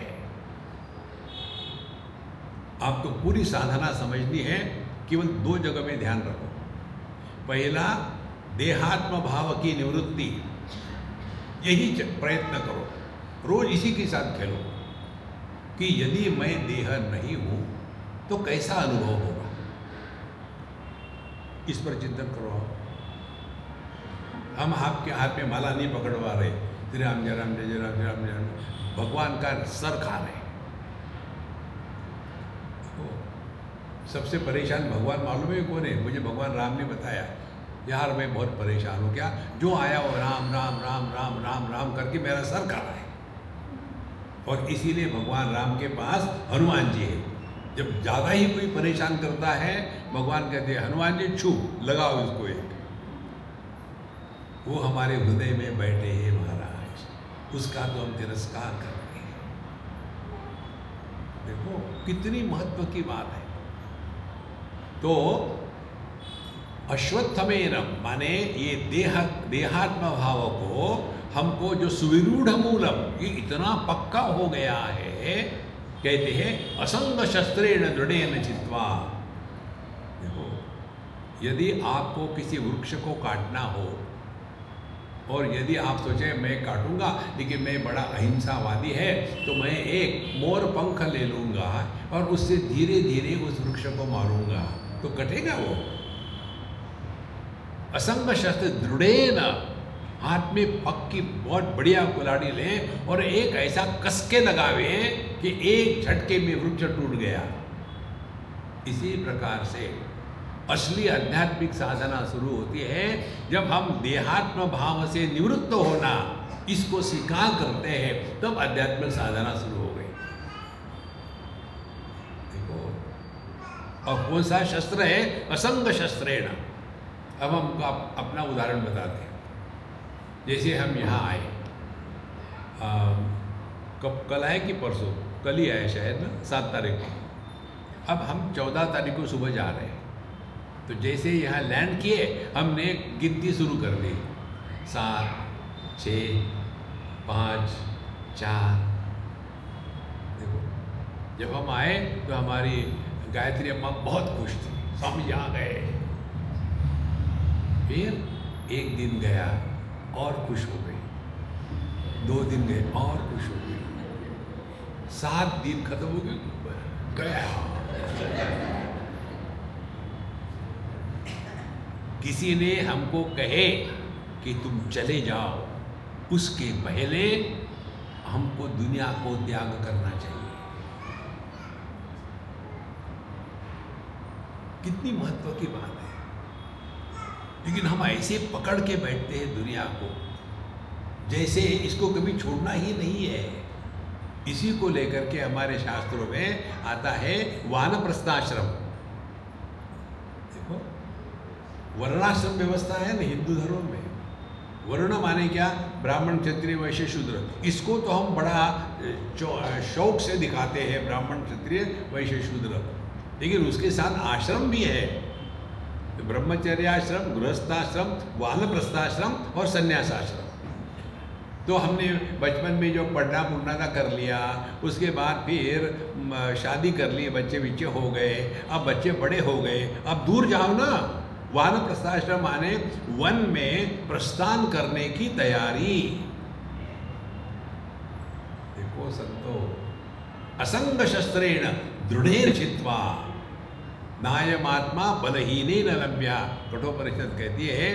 [SPEAKER 1] आपको पूरी साधना समझनी है, केवल 2 जगह में ध्यान रखो। पहला, देहात्म भाव की निवृत्ति, यही प्रयत्न करो, रोज इसी के साथ खेलो कि यदि मैं देह नहीं हूं तो कैसा अनुभव होगा, इस पर चिंतन करो। हम आपके हाथ में माला नहीं पकड़वा रहे, श्री राम जय राम जय राम जय राम जय राम, भगवान का सर खा रहे। सबसे परेशान भगवान मालूम है कौन है? मुझे भगवान राम ने बताया, यार मैं बहुत परेशान हूँ, क्या जो आया वो राम राम राम राम राम राम करके मेरा सर खा रहा है। और इसीलिए भगवान राम के पास हनुमान जी है। जब ज़्यादा ही कोई परेशान करता है, भगवान कहते हैं हनुमान जी छू लगाओ इसको एक। वो हमारे हृदय में बैठे हैं महाराज, उसका तो हम तिरस्कार कर रहे हैं। देखो कितनी महत्व की बात है। तो अश्वत्थमेन माने ये देहात्म भाव को हमको जो सुविरूढ़ मूलम, ये इतना पक्का हो गया है, कहते हैं असंग शस्त्रेण दृढ़ेन चित्वा। देखो यदि आपको किसी वृक्ष को काटना हो और यदि आप सोचे मैं काटूंगा लेकिन मैं बड़ा अहिंसावादी है तो मैं एक मोर पंख ले लूंगा और उससे धीरे धीरे उस वृक्ष को मारूंगा, तो कटेगा वो? असंग शस्त्र दृढ़ेन, हाथ में पक्की बहुत बढ़िया कुल्हाड़ी लें और एक ऐसा कसके लगावे कि एक झटके में वृक्ष टूट गया। इसी प्रकार से असली आध्यात्मिक साधना शुरू होती है जब हम देहात्म भाव से निवृत्त होना इसको स्वीकार करते हैं, तब आध्यात्मिक साधना शुरू हो गई। देखो, और कौन सा शस्त्र है? असंग शस्त्रेण। अब हम अपना उदाहरण बताते हैं। जैसे हम यहाँ आए, कल आए कि परसों, कल ही आए शायद ना, 7 तारीख को। अब हम 14 तारीख को सुबह जा रहे हैं, तो जैसे यहाँ लैंड किए हमने गिनती शुरू कर दी, 7, 6, 5, 4। देखो जब हम आए तो हमारी गायत्री अम्मा बहुत खुश थी, स्वामी आ गए। फिर एक दिन गया और खुश हो गई, 2 दिन गए और खुश हो गई, 7 दिन खत्म हो गया। किसी ने हमको कहे कि तुम चले जाओ, उसके पहले हमको दुनिया को त्याग करना चाहिए। कितनी महत्व की बात है। लेकिन हम ऐसे पकड़ के बैठते हैं दुनिया को, जैसे इसको कभी छोड़ना ही नहीं है। इसी को लेकर के हमारे शास्त्रों में आता है वानप्रस्थाश्रम। देखो वर्णाश्रम व्यवस्था है ना हिंदू धर्म में। वर्ण माने क्या? ब्राह्मण, क्षत्रिय, वैश्य, शूद्र। इसको तो हम बड़ा शौक से दिखाते हैं, ब्राह्मण, क्षत्रिय, वैश्य, शूद्र। लेकिन उसके साथ आश्रम भी है, तो ब्रह्मचर्याश्रम, गृहस्थाश्रम, वानप्रस्थाश्रम और संन्यासाश्रम। तो हमने बचपन में जो पढ़ना पुढ़ना था कर लिया, उसके बाद फिर शादी कर ली, बच्चे बिच्चे हो गए, अब बच्चे बड़े हो गए, अब दूर जाओ ना। वानप्रस्थाश्रम माने वन में प्रस्थान करने की तैयारी। देखो संतो, असंग शस्त्रेण दृढ़ेन चित्वा नायमात्मा बलहीनेन लभ्या। कठोपनिषद कहती है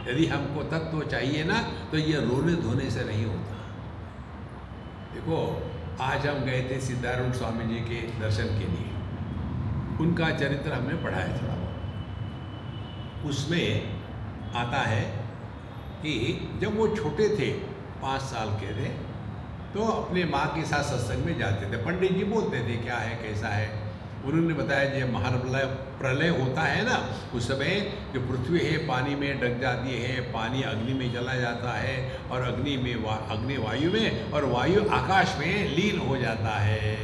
[SPEAKER 1] यदि हमको तत्व चाहिए ना तो ये रोने धोने से नहीं होता। देखो आज हम गए थे सिद्धारूढ़ स्वामी जी के दर्शन के लिए, उनका चरित्र हमने पढ़ाया थोड़ा बहुत। उसमें आता है कि जब वो छोटे थे, 5 साल के थे, तो अपने माँ के साथ सत्संग में जाते थे। पंडित जी बोलते थे क्या है कैसा है। उन्होंने बताया जब महाप्रलय होता है ना, उस समय जो पृथ्वी है पानी में डग जाती है, पानी अग्नि में चला जाता है और अग्नि वायु में और वायु आकाश में लीन हो जाता है।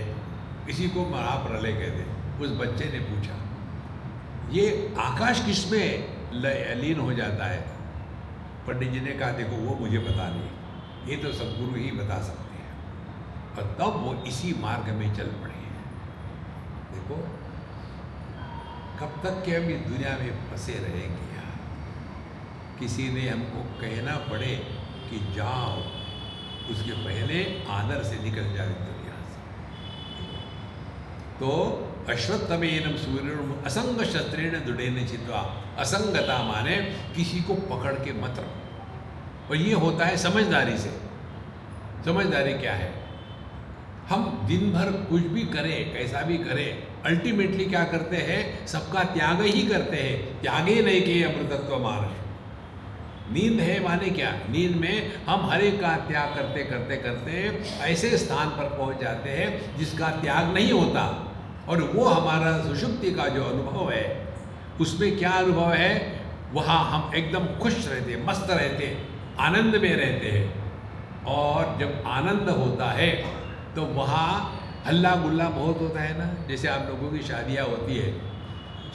[SPEAKER 1] इसी को महाप्रलय कहते। उस बच्चे ने पूछा ये आकाश किस में लीन हो जाता है? पंडित जी ने कहा देखो वो मुझे पता नहीं, ये तो सद्गुरु ही बता सकते हैं। और तब वो इसी मार्ग में चल पड़े। देखो कब तक के हम इस दुनिया में फंसे रहेंगे यार। किसी ने हमको कहना पड़े कि जाओ, उसके पहले आदर से निकल जाए दुनिया से। तो अश्वत्थमेनम सूर्यम असंग शस्त्रेण दृढ़ेन चित्वा। असंगता माने किसी को पकड़ के मत रखो, और ये होता है समझदारी से। समझदारी क्या है? हम दिन भर कुछ भी करें, कैसा भी करें, अल्टीमेटली क्या करते हैं? सबका त्याग ही करते हैं। त्यागे नहीं के अमृतत्व मार्ग। नींद है माने क्या? नींद में हम हर एक का त्याग करते करते करते ऐसे स्थान पर पहुंच जाते हैं जिसका त्याग नहीं होता। और वो हमारा सुषुप्ति का जो अनुभव है, उसमें क्या अनुभव है? वहाँ हम एकदम खुश रहते, मस्त रहते, आनंद में रहते हैं। और जब आनंद होता है तो वहाँ हल्ला गुल्ला बहुत होता है ना। जैसे आप लोगों की शादियाँ होती है,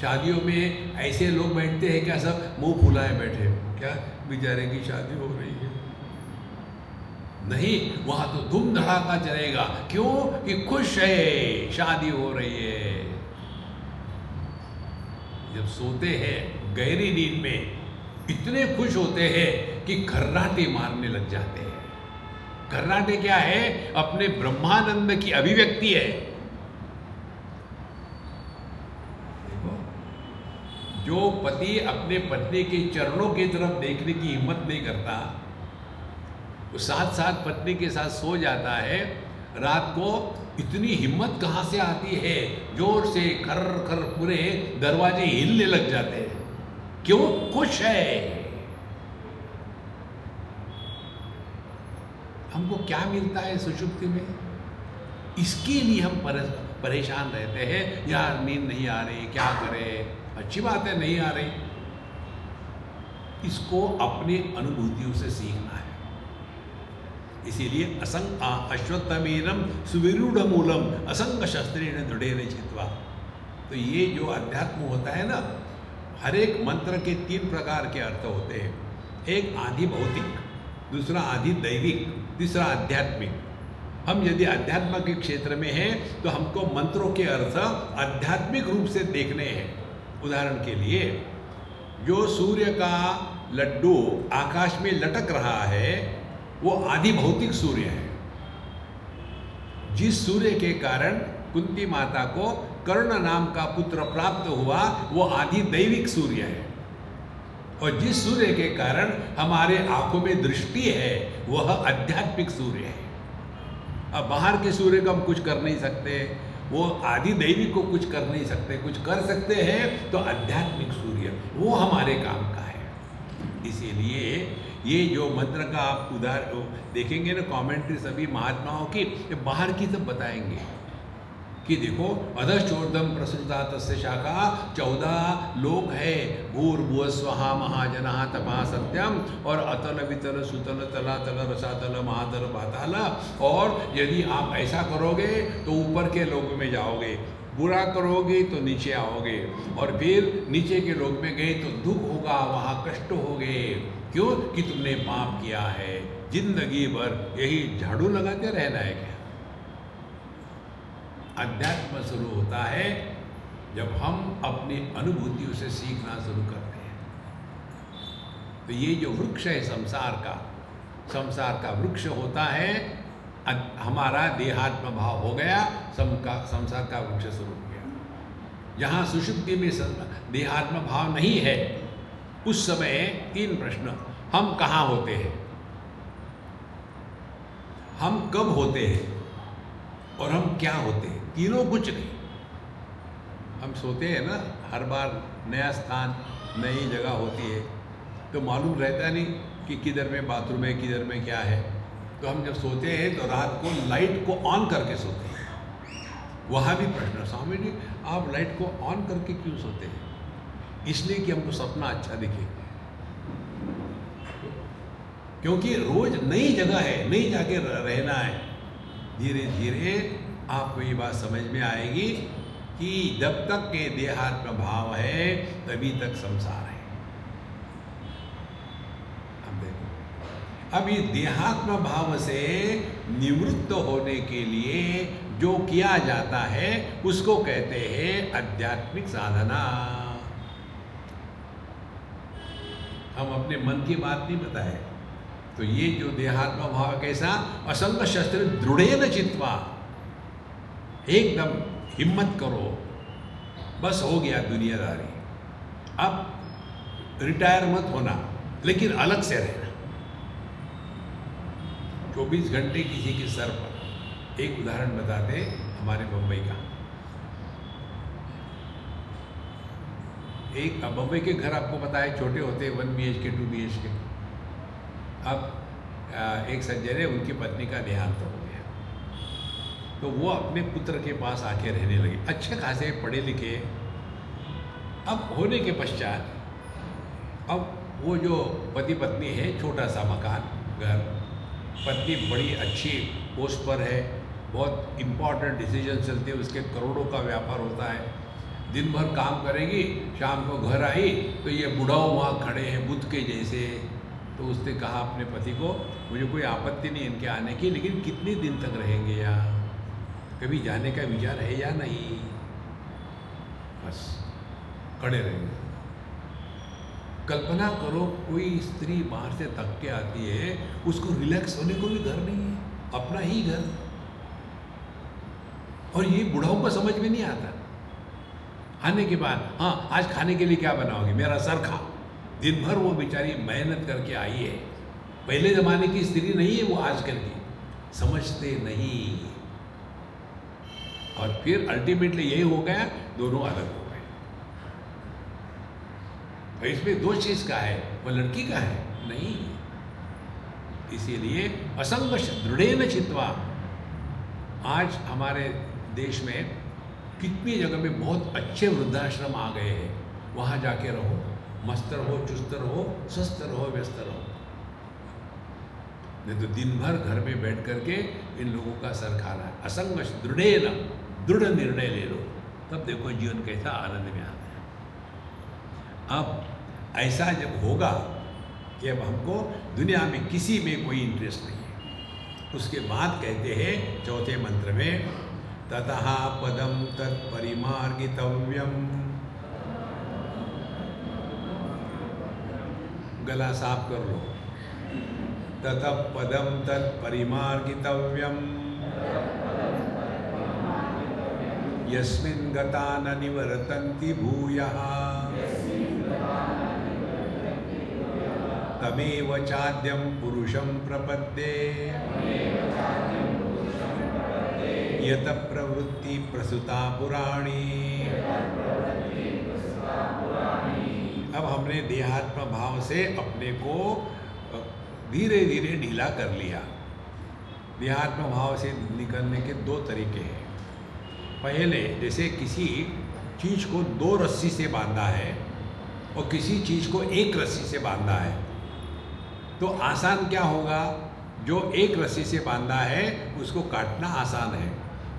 [SPEAKER 1] शादियों में ऐसे लोग बैठते हैं क्या, सब मुंह फुलाए बैठे, क्या बेचारे की शादी हो रही है? नहीं, वहाँ तो धूम धड़ाका चलेगा। क्यों? कि खुश है, शादी हो रही है। जब सोते हैं गहरी नींद में इतने खुश होते हैं कि खर्राटे मारने लग जाते हैं। खर्राटे क्या है? अपने ब्रह्मानंद की अभिव्यक्ति है। देखो, जो पति अपने पत्नी के चरणों की तरफ देखने की हिम्मत नहीं करता, वो साथ साथ पत्नी के साथ सो जाता है, रात को इतनी हिम्मत कहाँ से आती है? जोर से खर खर पूरे दरवाजे हिलने लग जाते हैं। क्यों? खुश है। हमको क्या मिलता है सुषुप्ति में? इसके लिए हम परेशान रहते हैं, यार नींद नहीं आ रही, क्या करें? अच्छी बात है नहीं आ रही, इसको अपने अनुभूतियों से सीखना है। इसीलिए अश्वत्थमेनम सुविरूढ़ मूलम असंग शस्त्रेण दृढ़ेन चित्वा। तो ये जो अध्यात्म होता है ना, हर एक मंत्र के 3 प्रकार के अर्थ होते हैं। एक आदि भौतिक, दूसरा आदि दैविक, तीसरा आध्यात्मिक। हम यदि अध्यात्म के क्षेत्र में हैं तो हमको मंत्रों के अर्थ आध्यात्मिक रूप से देखने हैं। उदाहरण के लिए, जो सूर्य का लड्डू आकाश में लटक रहा है वो आदि भौतिक सूर्य है। जिस सूर्य के कारण कुंती माता को कर्ण नाम का पुत्र प्राप्त हुआ वो आदि दैविक सूर्य है। और जिस सूर्य के कारण हमारे आंखों में दृष्टि है वह आध्यात्मिक सूर्य है। अब बाहर के सूर्य को हम कुछ कर नहीं सकते, वो आदि दैविक को कुछ कर नहीं सकते। कुछ कर सकते हैं तो आध्यात्मिक सूर्य, वो हमारे काम का है। इसीलिए ये जो मंत्र का आप उदाहरण देखेंगे ना, कमेंट्री सभी महात्माओं की, ये बाहर की सब बताएंगे कि देखो अधश्चोर्धम प्रसुता तस्य शाखा, 14 लोक है, भूर्भुवः स्वहा महाजनः तपा सत्यम, और अतल वितल सुतल तलातल रसातल महातल पाताल। और यदि आप ऐसा करोगे तो ऊपर के लोक में जाओगे, बुरा करोगे तो नीचे आओगे, और फिर नीचे के लोक में गए तो दुख होगा, वहाँ कष्ट होगे। क्यों? कि तुमने पाप किया है। जिंदगी भर यही झाड़ू लगाते रहना है क्या? अध्यात्म शुरू होता है जब हम अपनी अनुभूतियों से सीखना शुरू करते हैं। तो ये जो वृक्ष है संसार का वृक्ष होता है, हमारा देहात्म भाव हो गया, संसार का वृक्ष शुरू हो गया। जहाँ सुषुप्ति में देहात्म भाव नहीं है, उस समय 3 प्रश्न, हम कहाँ होते हैं, हम कब होते हैं, और हम क्या होते हैं? तीनों कुछ नहीं। हम सोते हैं ना, हर बार नया स्थान, नई जगह होती है, तो मालूम रहता नहीं कि किधर में बाथरूम है, किधर में क्या है। तो हम जब सोते हैं तो रात को लाइट को ऑन करके सोते हैं। वहाँ भी प्रश्न, स्वामी जी आप लाइट को ऑन करके क्यों सोते हैं? इसलिए कि हमको सपना अच्छा दिखे। क्योंकि रोज नई जगह है, नई जगह रहना है। धीरे धीरे आपको ये बात समझ में आएगी कि जब तक के देहात्म भाव है तभी तक संसार है। अब देखो, अब ये देहात्म भाव से निवृत्त होने के लिए जो किया जाता है उसको कहते हैं आध्यात्मिक साधना। हम अपने मन की बात नहीं बताए। तो ये जो देहात्म भाव कैसा, असंग शस्त्र दृढ़ेन चित्वा, एकदम हिम्मत करो, बस हो गया दुनियादारी, अब रिटायर मत होना, लेकिन अलग से रहना। 24 घंटे किसी के सर पर। एक उदाहरण बताते हमारे बम्बई का। एक बम्बई के घर आपको पता है छोटे होते हैं, 1 BHK 2 BHK। अब एक सज्जन है, उनकी पत्नी का देहांत हो गया, तो वो अपने पुत्र के पास आके रहने लगे। अच्छे खासे पढ़े लिखे। अब होने के पश्चात अब वो जो पति पत्नी है, छोटा सा मकान घर, पत्नी बड़ी अच्छी पोस्ट पर है, बहुत इम्पोर्टेंट डिसीजन चलते हैं उसके, करोड़ों का व्यापार होता है, दिन भर काम करेगी, शाम को घर आई तो ये बुढ़ाओ वहाँ खड़े हैं बुद्ध के जैसे। तो उसने कहा अपने पति को, मुझे कोई आपत्ति नहीं इनके आने की, लेकिन कितने दिन तक रहेंगे यहाँ, कभी जाने का विचार है या नहीं? बस खड़े रहेंगे। कल्पना करो कोई स्त्री बाहर से थक के आती है, उसको रिलैक्स होने को भी घर नहीं है, अपना ही घर, और ये बुढ़ाओं को समझ में नहीं आता। आने के बाद, हाँ आज खाने के लिए क्या बनाओगे, मेरा सर खा। दिन भर वो बेचारी मेहनत करके आई है। पहले जमाने की स्त्री नहीं है वो आजकल की, समझते नहीं। और फिर अल्टीमेटली यही हो गया, दोनों अलग हो गए। और इसमें दोष किसका है, वो लड़की का है? नहीं। इसीलिए असंग दृढ़ेन चित्वा। आज हमारे देश में कितनी जगह में बहुत अच्छे वृद्धाश्रम आ गए हैं, वहाँ जाके रहो, मस्त रहो, चुस्त रहो, स्वस्थ रहो, व्यस्त रहो। नहीं तो दिन भर घर में बैठ करके इन लोगों का सर खाना है। असंग दृढ़ेन, दृढ़ निर्णय ले लो, तब देखो जीवन कैसा आनंद में आता है। अब ऐसा जब होगा कि अब हमको दुनिया में किसी में कोई इंटरेस्ट नहीं है, उसके बाद कहते हैं चौथे मंत्र में, ततः पदम तत्परिमार्गितव्यम। गला साफ कर लो। ततः पदम तत्परिमार्गितव्यम यस्मिन् गता न निवर्तन्ति भूयः तमेव चाद्यं पुरुषं प्रपद्ये यत प्रवृत्ति प्रसुता पुराणी। अब हमने देहात्म भाव से अपने को धीरे धीरे ढीला कर लिया। देहात्म भाव से निकलने के 2 तरीके हैं। पहले, जैसे किसी चीज़ को 2 रस्सी से बांधा है और किसी चीज़ को 1 रस्सी से बांधा है, तो आसान क्या होगा? जो 1 रस्सी से बांधा है उसको काटना आसान है,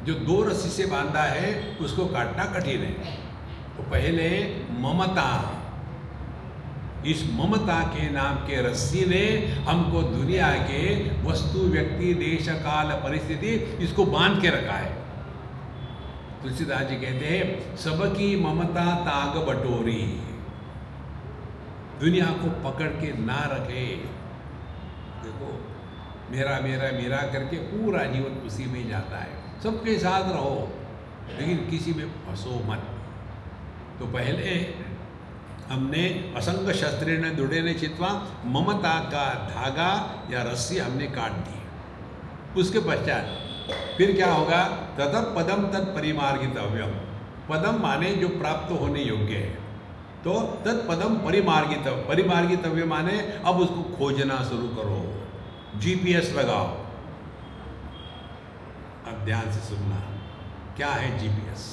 [SPEAKER 1] जो 2 रस्सी से बांधा है उसको काटना कठिन है। तो पहले ममता, इस ममता के नाम के रस्सी ने हमको दुनिया के वस्तु, व्यक्ति, देश, काल, परिस्थिति, इसको बांध के रखा है। तुलसीदास जी कहते हैं, सबकी ममता ताग बटोरी, दुनिया को पकड़ के ना रखे। देखो, मेरा मेरा मेरा करके पूरा जीवन उसी में जाता है। सबके साथ रहो, लेकिन किसी में फंसो मत। तो पहले हमने असंग शस्त्रेण दृढ़ेन चित्वा, ममता का धागा या रस्सी हमने काट दी। उसके पश्चात फिर क्या होगा? ततः पदम तत्परिमार्गितव्यम। पदम माने जो प्राप्त होने योग्य है, तो तत्पदम परिमार्गितव्य, परिमार्गितव्य माने अब उसको खोजना शुरू करो, GPS लगाओ। अब ध्यान से सुनना, क्या है GPS?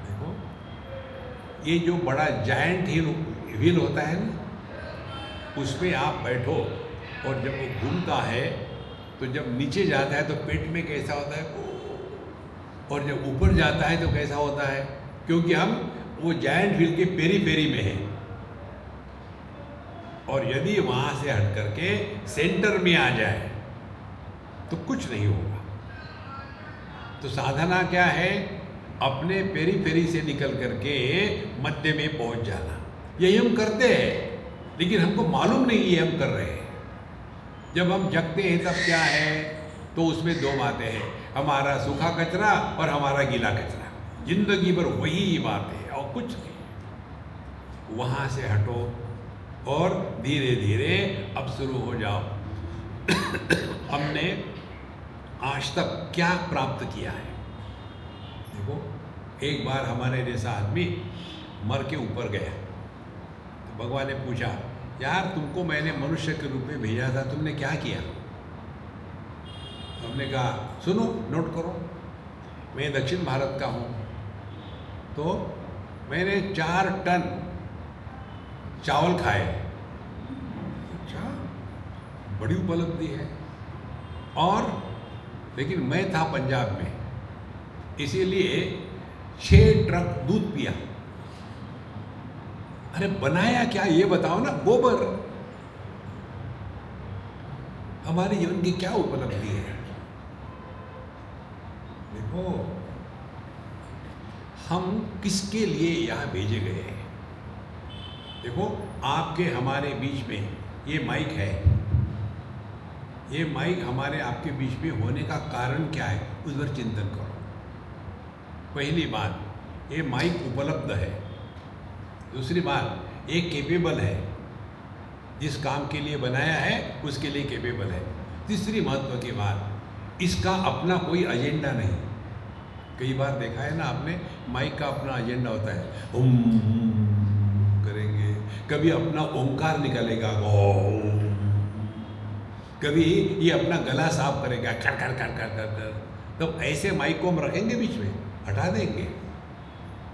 [SPEAKER 1] देखो, ये जो बड़ा जायंट व्हील होता है ना, उसमें आप बैठो और जब वो घूमता है तो जब नीचे जाता है तो पेट में कैसा होता है, और जब ऊपर जाता है तो कैसा होता है, क्योंकि हम वो जायंट व्हील के पेरी पेरी में हैं। और यदि वहाँ से हट करके सेंटर में आ जाए तो कुछ नहीं होगा। तो साधना क्या है? अपने पेरी से निकल करके मध्य में पहुंच जाना। यही हम करते हैं, लेकिन हमको मालूम नहीं ये हम कर रहे हैं। जब हम जगते हैं तब क्या है? तो उसमें दो बातें हैं, हमारा सूखा कचरा और हमारा गीला कचरा। जिंदगी भर वही बात है और कुछ नहीं। वहाँ से हटो और धीरे धीरे अब शुरू हो जाओ। हमने आज तक क्या प्राप्त किया है? देखो, एक बार हमारे जैसा आदमी मर के ऊपर गया, तो भगवान ने पूछा, यार तुमको मैंने मनुष्य के रूप में भेजा था, तुमने क्या किया? हमने कहा, सुनो, नोट करो, मैं दक्षिण भारत का हूँ, तो मैंने 4 टन चावल खाए। अच्छा, बड़ी उपलब्धि है। और लेकिन मैं था पंजाब में, इसीलिए 6 ट्रक दूध पिया। अरे बनाया क्या ये बताओ ना, गोबर। हमारे जीवन की क्या उपलब्धि है? देखो, हम किसके लिए यहाँ भेजे गए हैं? देखो, आपके हमारे बीच में ये माइक है। ये माइक हमारे आपके बीच में होने का कारण क्या है, उस पर चिंतन करो। पहली बात, ये माइक उपलब्ध है। दूसरी बात, ये केपेबल है, जिस काम के लिए बनाया है उसके लिए केपेबल है। तीसरी महत्व की बात, इसका अपना कोई एजेंडा नहीं। कई बार देखा है ना आपने, माइक का अपना एजेंडा होता है, करेंगे, कभी अपना ओंकार निकलेगा, कभी ये अपना गला साफ करेगा, कर कर कर कर कर कर। तो ऐसे माइक को हम रखेंगे बीच में, हटा देंगे।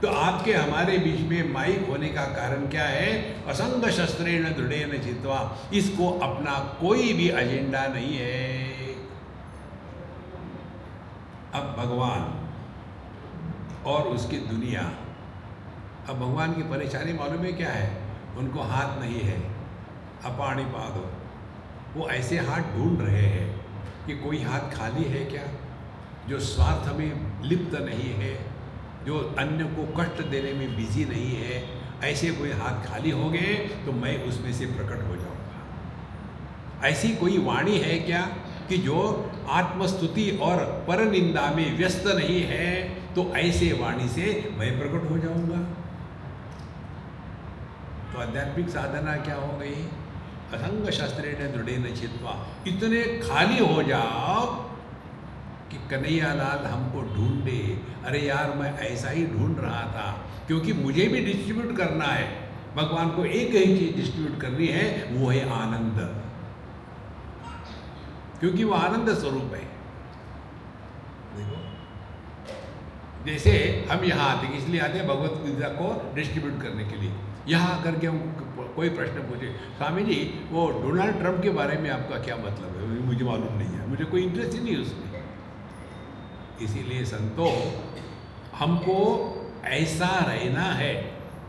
[SPEAKER 1] तो आपके हमारे बीच में माइक होने का कारण क्या है? असंग शस्त्रेण दृढ़ेन चित्वा। इसको अपना कोई भी एजेंडा नहीं है। अब भगवान और उसकी दुनिया, अब भगवान की परेशानी मालूम है क्या है? उनको हाथ नहीं है, अपाणिपादो। वो ऐसे हाथ ढूंढ रहे हैं कि कोई हाथ खाली है क्या, जो स्वार्थ में लिप्त नहीं है, जो अन्य को कष्ट देने में बिजी नहीं है। ऐसे कोई हाथ खाली हो गए तो मैं उसमें से प्रकट हो जाऊंगा। ऐसी कोई वाणी है क्या कि जो आत्मस्तुति और परनिंदा में व्यस्त नहीं है? तो ऐसे वाणी से मैं प्रकट हो जाऊंगा। तो आध्यात्मिक साधना क्या हो गई? असंग शास्त्रेण दृढ़ेन चित्वा। इतने खाली हो जाओ कि कन्हैयालाल हमको ढूंढे। अरे यार, मैं ऐसा ही ढूंढ रहा था, क्योंकि मुझे भी डिस्ट्रीब्यूट करना है। भगवान को एक ही चीज डिस्ट्रीब्यूट करनी है, वो है आनंद, क्योंकि वो आनंद स्वरूप है। देखो, जैसे हम यहाँ आते हैं, इसलिए आते हैं भगवत गीता को डिस्ट्रीब्यूट करने के लिए। यहाँ आकर के हम कोई प्रश्न पूछे, स्वामी जी वो डोनाल्ड ट्रंप के बारे में आपका क्या मतलब है? मुझे मालूम नहीं है, मुझे कोई इंटरेस्ट ही नहीं उसमें। इसीलिए संतो, हमको ऐसा रहना है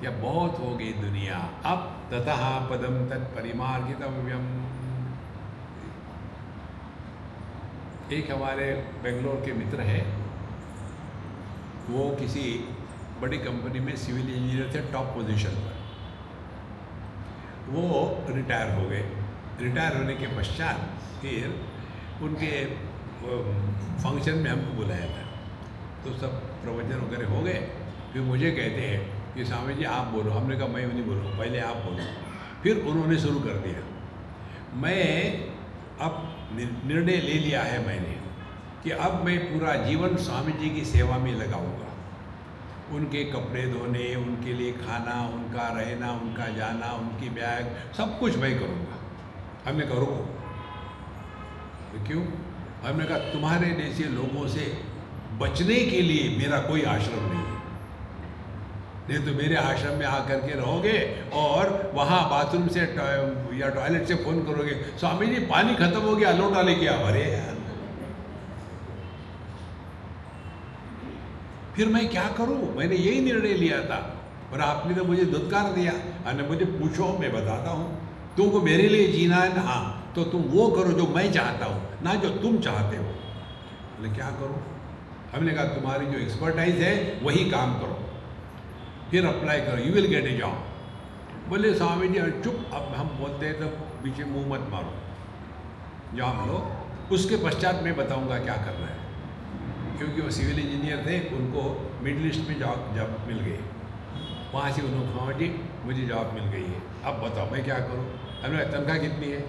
[SPEAKER 1] कि बहुत हो गई दुनिया, अब ततः पदम तत्परिमार्गितव्यम। एक हमारे बेंगलोर के मित्र हैं, वो किसी बड़ी कंपनी में सिविल इंजीनियर थे, टॉप पोजीशन पर। वो रिटायर हो गए। रिटायर होने के पश्चात फिर उनके फंक्शन में हमको बुलाया था, तो सब प्रवचन वगैरह हो गए। फिर मुझे कहते हैं कि स्वामी जी आप बोलो। हमने कहा मैं नहीं बोलूँ, पहले आप बोलो। फिर उन्होंने शुरू कर दिया। मैं अब निर्णय ले लिया है मैंने कि अब मैं पूरा जीवन स्वामी जी की सेवा में लगाऊंगा। उनके कपड़े धोने, उनके लिए खाना, उनका रहना, उनका जाना, उनकी बैग, सब कुछ मैं करूँगा। हमने कहा रुको। तो क्यों? हमने कहा तुम्हारे जैसे लोगों से बचने के लिए मेरा कोई आश्रम नहीं है। नहीं तो मेरे आश्रम में आकर के रहोगे और वहाँ बाथरूम से या टॉयलेट से फ़ोन करोगे, स्वामी जी पानी खत्म हो गया, लोटा लेके आओ। अरे यार, फिर मैं क्या करूं? मैंने यही निर्णय लिया था और आपने तो मुझे धुतकार दिया। और मुझे पूछो, मैं बताता हूँ। तुमको मेरे लिए जीना है ना, हाँ, तो तुम वो करो जो मैं चाहता हूँ, ना जो तुम चाहते हो। बोले क्या करूँ? हमने कहा तुम्हारी जो एक्सपर्टाइज है वही काम करो, फिर अप्लाई करो, you will get A job. बोले स्वामी जी चुप, अब हम बोलते हैं तो पीछे मुंह मत मारो, जॉब लो, उसके पश्चात मैं बताऊंगा क्या करना है। क्योंकि वो सिविल इंजीनियर थे, उनको मिडिल ईस्ट में जॉब मिल गई। वहाँ से उन्होंने कहा जी मुझे जॉब मिल गई है, अब बताओ मैं क्या करूँ। हमने कहा तनख्वाह कितनी है?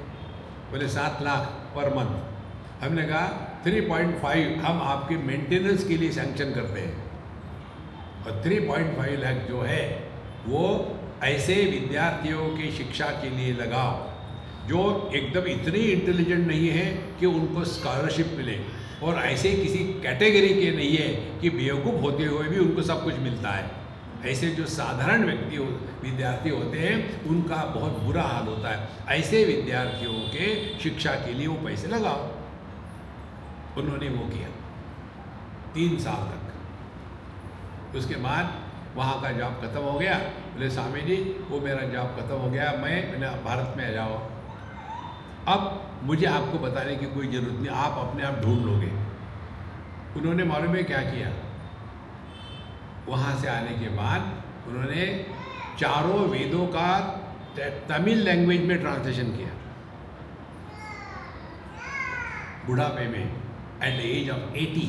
[SPEAKER 1] बोले 7 लाख पर मंथ। हमने कहा 3.5 हम आपके मेंटेनेंस के लिए सैंक्शन करते हैं, और 3.5 लाख जो है वो ऐसे विद्यार्थियों की शिक्षा के लिए लगाओ जो एकदम इतने इंटेलिजेंट नहीं है कि उनको स्कॉलरशिप मिले, और ऐसे किसी कैटेगरी के नहीं है कि बेवकूफ़ होते हुए भी उनको सब कुछ मिलता है। ऐसे जो साधारण विद्यार्थी होते हैं उनका बहुत बुरा हाल होता है। ऐसे विद्यार्थियों के शिक्षा के लिए वो पैसे लगाओ। उन्होंने वो किया 3 साल तक। उसके बाद वहाँ का जॉब खत्म हो गया। बोले स्वामी जी वो मेरा जॉब खत्म हो गया, मैंने भारत में आ जाओ, अब मुझे आपको बताने की कोई ज़रूरत नहीं, आप अपने आप ढूंढ लोगे। उन्होंने मालूम है क्या किया? वहाँ से आने के बाद उन्होंने चारों वेदों का तमिल लैंग्वेज में ट्रांसलेशन किया, बुढ़ापे में, एट द एज ऑफ 80।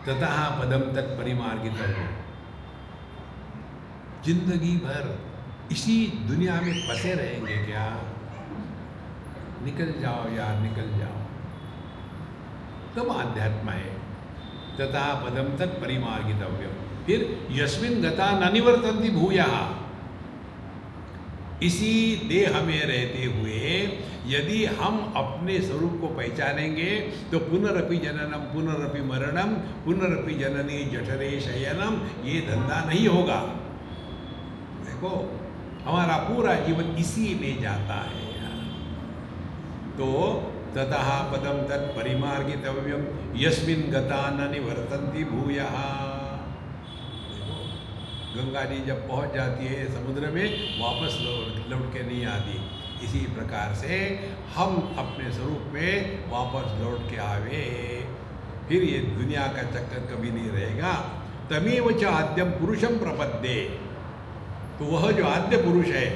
[SPEAKER 1] ततः पदम तत्परिमार्गितव्यम्। जिंदगी भर इसी दुनिया में फंसे रहेंगे क्या? निकल जाओ यार, निकल जाओ। तब आध्यात्म है। तथा पदम तत्परिमार्गितव्यम्। फिर यस्मिन् गता न निवर्तन्ति भूयः। इसी देह में रहते हुए यदि हम अपने स्वरूप को पहचानेंगे तो पुनरपि जननम पुनरपि मरणम पुनरपि जननी जठरे शयनम, ये धंधा नहीं होगा। देखो हमारा पूरा जीवन इसी में जाता है। तो ततः पदम तत्परिमार्गितव्यम् यस्मिन् गता न निवर्तन्ति भूयः। गंगा जी जब पहुंच जाती है समुद्र में, वापस लौट के नहीं आती। इसी प्रकार से हम अपने स्वरूप में वापस लौट के आवे, फिर ये दुनिया का चक्कर कभी नहीं रहेगा। तमेव च आद्यम पुरुषम प्रपद्ये। तो वह जो आद्य पुरुष है,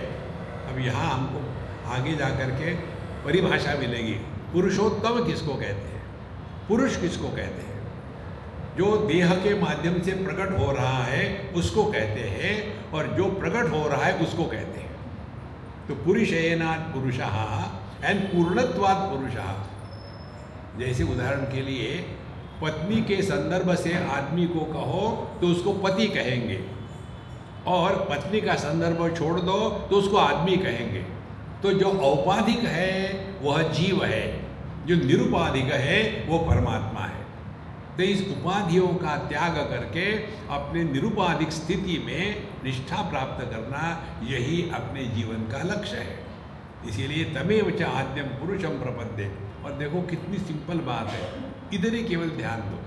[SPEAKER 1] अब यहाँ हमको आगे जा कर के परिभाषा मिलेगी। पुरुषोत्तम किसको कहते हैं, पुरुष किसको कहते हैं? जो देह के माध्यम से प्रकट हो रहा है उसको कहते हैं, और जो प्रकट हो रहा है उसको कहते हैं। तो पुरुषेनात् पुरुषः एंड पूर्णत्वात् पुरुषः। जैसे उदाहरण के लिए पत्नी के संदर्भ से आदमी को कहो तो उसको पति कहेंगे, और पत्नी का संदर्भ छोड़ दो तो उसको आदमी कहेंगे। तो जो औपाधिक है वह जीव है, जो निरुपाधिक है वो परमात्मा है। तो इस उपाधियों का त्याग करके अपने निरुपाधिक स्थिति में निष्ठा प्राप्त करना, यही अपने जीवन का लक्ष्य है। इसीलिए तमेव च आद्यम पुरुषम प्रपद्ये। और देखो कितनी सिंपल बात है, इधर ही केवल ध्यान दो।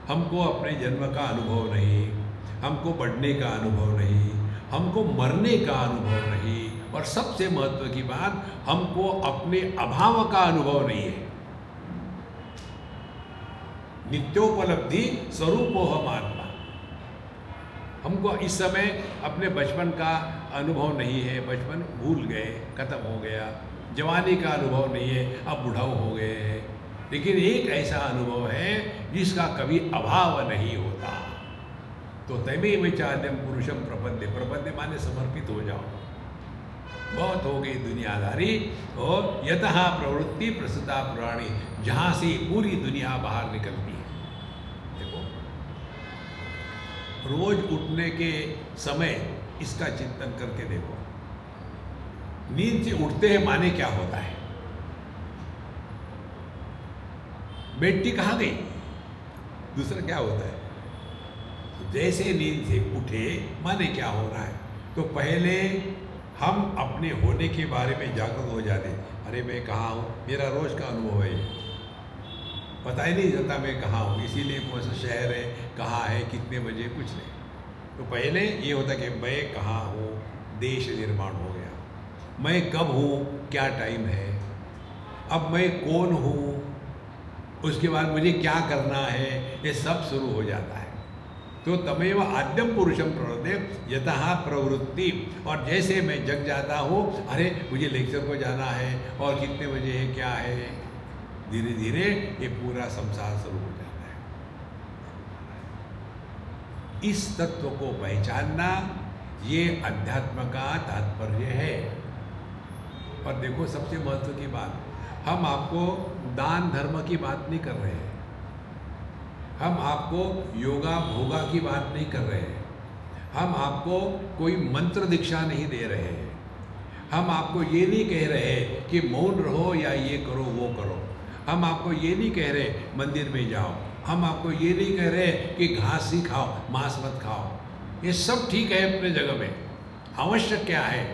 [SPEAKER 1] हमको अपने जन्म का अनुभव नहीं, हमको बढ़ने का अनुभव नहीं, हमको मरने का अनुभव नहीं, और सबसे महत्व की बात, हमको अपने अभाव का अनुभव नहीं है। नित्योपलब्धि स्वरूपो हम आत्मा। हमको इस समय अपने बचपन का अनुभव नहीं है, बचपन भूल गए, खत्म हो गया। जवानी का अनुभव नहीं है, अब बुढ़ाऊ हो गए हैं। लेकिन एक ऐसा अनुभव है जिसका कभी अभाव नहीं होता। तो तमेव च आद्यम पुरुषम प्रपद्ये। प्रपद्ये माने समर्पित हो जाओ। बहुत हो गई दुनियादारी, और यतः प्रवृत्ति प्रसुता पुराणी, जहाँ से पूरी दुनिया बाहर निकलती है। देखो रोज उठने के समय इसका चिंतन करके देखो। नींद से उठते हैं माने क्या होता है? बेटी कहाँ गई? दूसरा क्या होता है? जैसे नींद से उठे माने क्या हो रहा है? तो पहले हम अपने होने के बारे में जागरूक हो जाते। अरे मैं कहाँ हूँ, मेरा रोज का अनुभव है, पता ही नहीं चलता मैं कहाँ हूँ। इसीलिए कौन सा शहर है, कहाँ है, कितने बजे, कुछ नहीं। तो पहले ये होता कि मैं कहाँ हूँ, देश निर्माण हो गया। मैं कब हूँ, क्या टाइम है, अब मैं कौन हूँ, उसके बाद मुझे क्या करना है, ये सब शुरू हो जाता है। तो तमेव आद्यम पुरुषम प्रवृत्ते यतः प्रवृत्ति। और जैसे मैं जग जाता हूँ, अरे मुझे लेक्चर को जाना है और कितने बजे है, क्या है, धीरे धीरे ये पूरा संसार शुरू हो जाता है। इस तत्व को पहचानना ये अध्यात्म का तात्पर्य है। और देखो सबसे महत्व की बात, हम आपको दान धर्म की बात नहीं कर रहे हैं, हम आपको योगा भोगा की बात नहीं कर रहे हैं, हम आपको कोई मंत्र दीक्षा नहीं दे रहे हैं, हम आपको ये नहीं कह रहे कि मौन रहो या ये करो वो करो, हम आपको ये नहीं कह रहे मंदिर में जाओ, हम आपको ये नहीं कह रहे कि घास ही खाओ, मांस मत खाओ। ये सब ठीक है अपने जगह में। आवश्यक क्या है,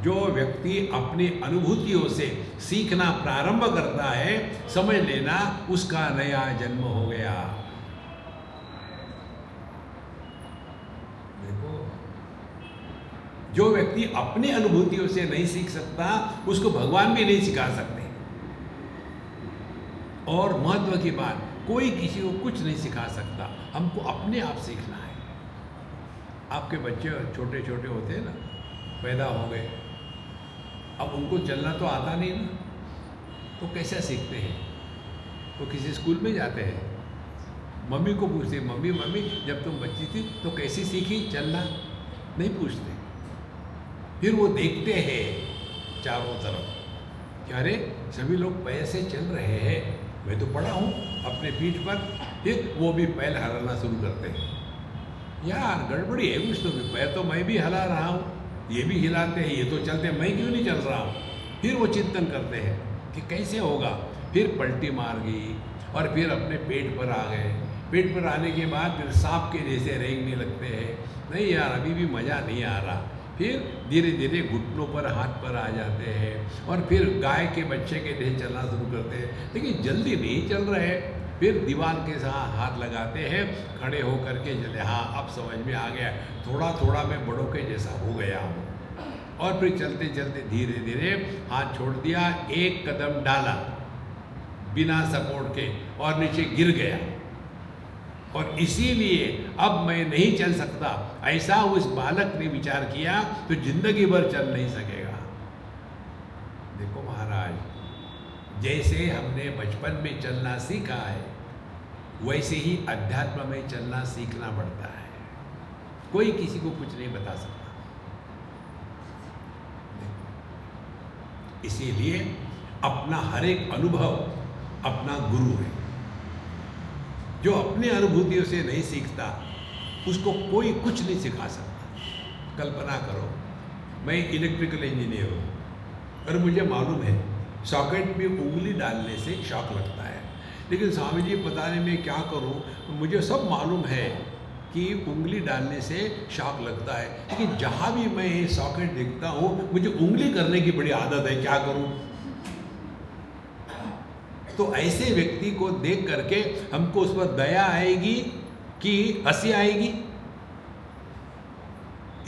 [SPEAKER 1] जो व्यक्ति अपनी अनुभूतियों से सीखना प्रारंभ करता है, समझ लेना उसका नया जन्म हो गया। देखो, जो व्यक्ति अपनी अनुभूतियों से नहीं सीख सकता, उसको भगवान भी नहीं सिखा सकते। और महत्व की बात, कोई किसी को कुछ नहीं सिखा सकता, हमको अपने आप सीखना है। आपके बच्चे छोटे छोटे होते हैं ना, पैदा हो गए, अब उनको चलना तो आता नहीं ना, तो कैसे सीखते हैं? वो किसी स्कूल में जाते हैं, मम्मी को पूछते, मम्मी मम्मी जब तुम बच्ची थी तो कैसी सीखी चलना? नहीं पूछते। फिर वो देखते हैं चारों तरफ कि अरे सभी लोग पैर से चल रहे हैं, मैं तो पड़ा हूँ अपने पीठ पर। फिर वो भी पैर हिलाना शुरू करते हैं, यार गड़बड़ी है कुछ तो, पैर तो मैं भी हिला रहा हूँ, ये भी हिलाते हैं, ये तो चलते हैं, मैं क्यों नहीं चल रहा हूँ? फिर वो चिंतन करते हैं कि कैसे होगा। फिर पलटी मार गई और फिर अपने पेट पर आ गए। पेट पर आने के बाद फिर सांप के जैसे रेंगने लगते हैं, नहीं यार अभी भी मज़ा नहीं आ रहा। फिर धीरे धीरे घुटनों पर हाथ पर आ जाते हैं और फिर गाय के बच्चे के जैसे चलना शुरू करते हैं, लेकिन जल्दी नहीं चल रहे। फिर दीवार के साथ हाथ लगाते हैं, खड़े होकर के चले, हाँ अब समझ में आ गया, थोड़ा थोड़ा मैं बड़ों के जैसा हो गया हूँ। और फिर चलते चलते धीरे धीरे हाथ छोड़ दिया, एक कदम डाला बिना सपोर्ट के और नीचे गिर गया। और इसीलिए अब मैं नहीं चल सकता, ऐसा उस बालक ने विचार किया, तो जिंदगी भर चल नहीं सकेगा। देखो महाराज, जैसे हमने बचपन में चलना सीखा है, वैसे ही अध्यात्म में चलना सीखना पड़ता है। कोई किसी को कुछ नहीं बता सकता। इसीलिए अपना हर एक अनुभव अपना गुरु है। जो अपनी अनुभूतियों से नहीं सीखता, उसको कोई कुछ नहीं सिखा सकता। कल्पना करो, मैं इलेक्ट्रिकल इंजीनियर हूँ और मुझे मालूम है सॉकेट में उंगली डालने से शॉक लगता है, लेकिन स्वामी जी पता नहीं मैं क्या करूँ, मुझे सब मालूम है कि उंगली डालने से शॉक लगता है, लेकिन जहाँ भी मैं ये सॉकेट देखता हूँ मुझे उंगली करने की बड़ी आदत है, क्या करूँ? तो ऐसे व्यक्ति को देख करके हमको उस पर दया आएगी कि हंसी आएगी?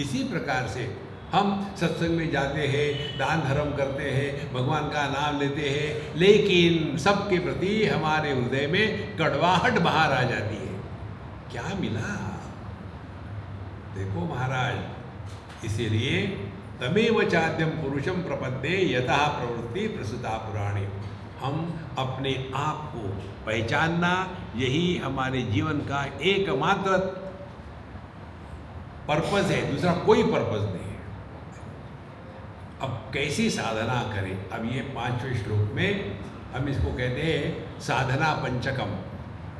[SPEAKER 1] इसी प्रकार से हम सत्संग में जाते हैं, दान धर्म करते हैं, भगवान का नाम लेते हैं, लेकिन सबके प्रति हमारे हृदय में कड़वाहट बाहर आ जाती है। क्या मिला? देखो महाराज, इसीलिए तमेव चाद्यम पुरुषम प्रपद्ये यतः प्रवृत्ति प्रसूता पुराणी। हम अपने आप को पहचानना, यही हमारे जीवन का एकमात्र पर्पस है, दूसरा कोई पर्पस नहीं है। अब कैसी साधना करें? अब ये 5वें श्लोक में हम इसको कहते हैं साधना पंचकम।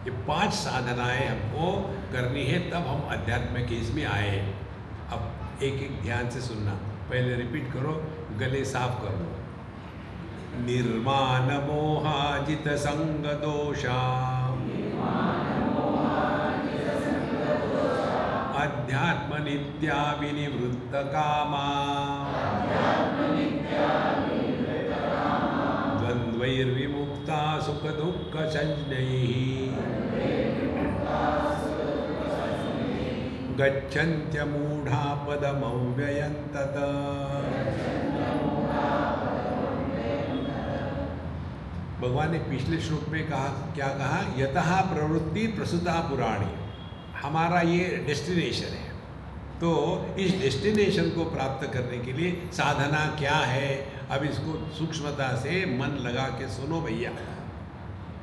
[SPEAKER 1] ये 5 साधनाएं हमको करनी है, तब हम अध्यात्म के इसमें आए हैं। अब एक एक ध्यान से सुनना, पहले रिपीट करो, गले साफ कर लो। निर्माण मोहाजित संग दोषा अध्यात्म नित्या विनिवृत्त कामा द्वंद्वैर्विमुक्ता सुख दुःख संज्ञैः गच्छन्त्यमूढा पदमव्ययं तत् भगवान ने पिछले श्लोक में कहा, क्या कहा, यतः प्रवृत्ति प्रसूता पुराणी, हमारा ये डेस्टिनेशन है। तो इस डेस्टिनेशन को प्राप्त करने के लिए साधना क्या है, अब इसको सूक्ष्मता से मन लगा के सुनो भैया।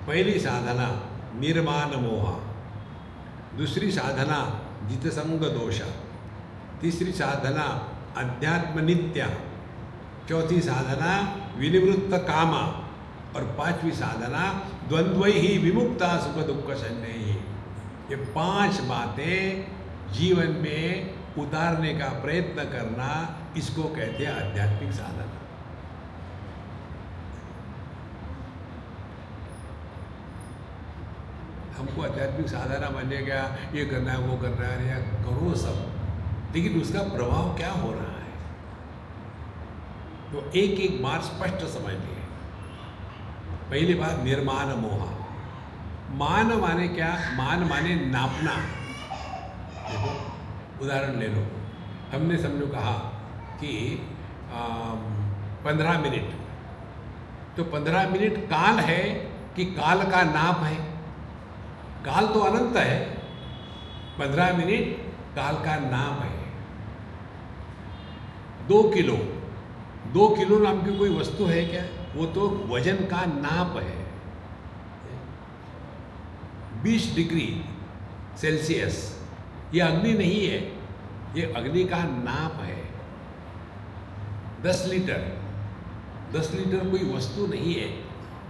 [SPEAKER 1] पहली साधना निर्माण मोहा, दूसरी साधना जितसंग दोष, तीसरी साधना अध्यात्म नित्य, चौथी साधना विनिवृत्त कामा, और पांचवी साधना द्वंद्वै ही विमुक्ता सुख दुख संन्यायी। ये 5 बातें जीवन में उतारने का प्रयत्न करना, इसको कहते हैं आध्यात्मिक साधना। हमको आध्यात्मिक साधना बनने का ये करना है वो करना है, या करो सब, लेकिन उसका प्रभाव क्या हो रहा है तो एक एक बार स्पष्ट समझ लिए। पहली बात निर्माण मोहा। मान माने क्या, मान माने नापना। देखो उदाहरण ले लो, हमने समझो कहा कि 15 मिनट, तो 15 मिनट काल है कि काल का नाप है? काल तो अनंत है, 15 मिनट काल का नाप है। 2 किलो, 2 किलो नाम की कोई वस्तु है क्या? वो तो वजन का नाप है। 20 डिग्री सेल्सियस ये अग्नि नहीं है, ये अग्नि का नाप है। 10 लीटर, 10 लीटर कोई वस्तु नहीं है,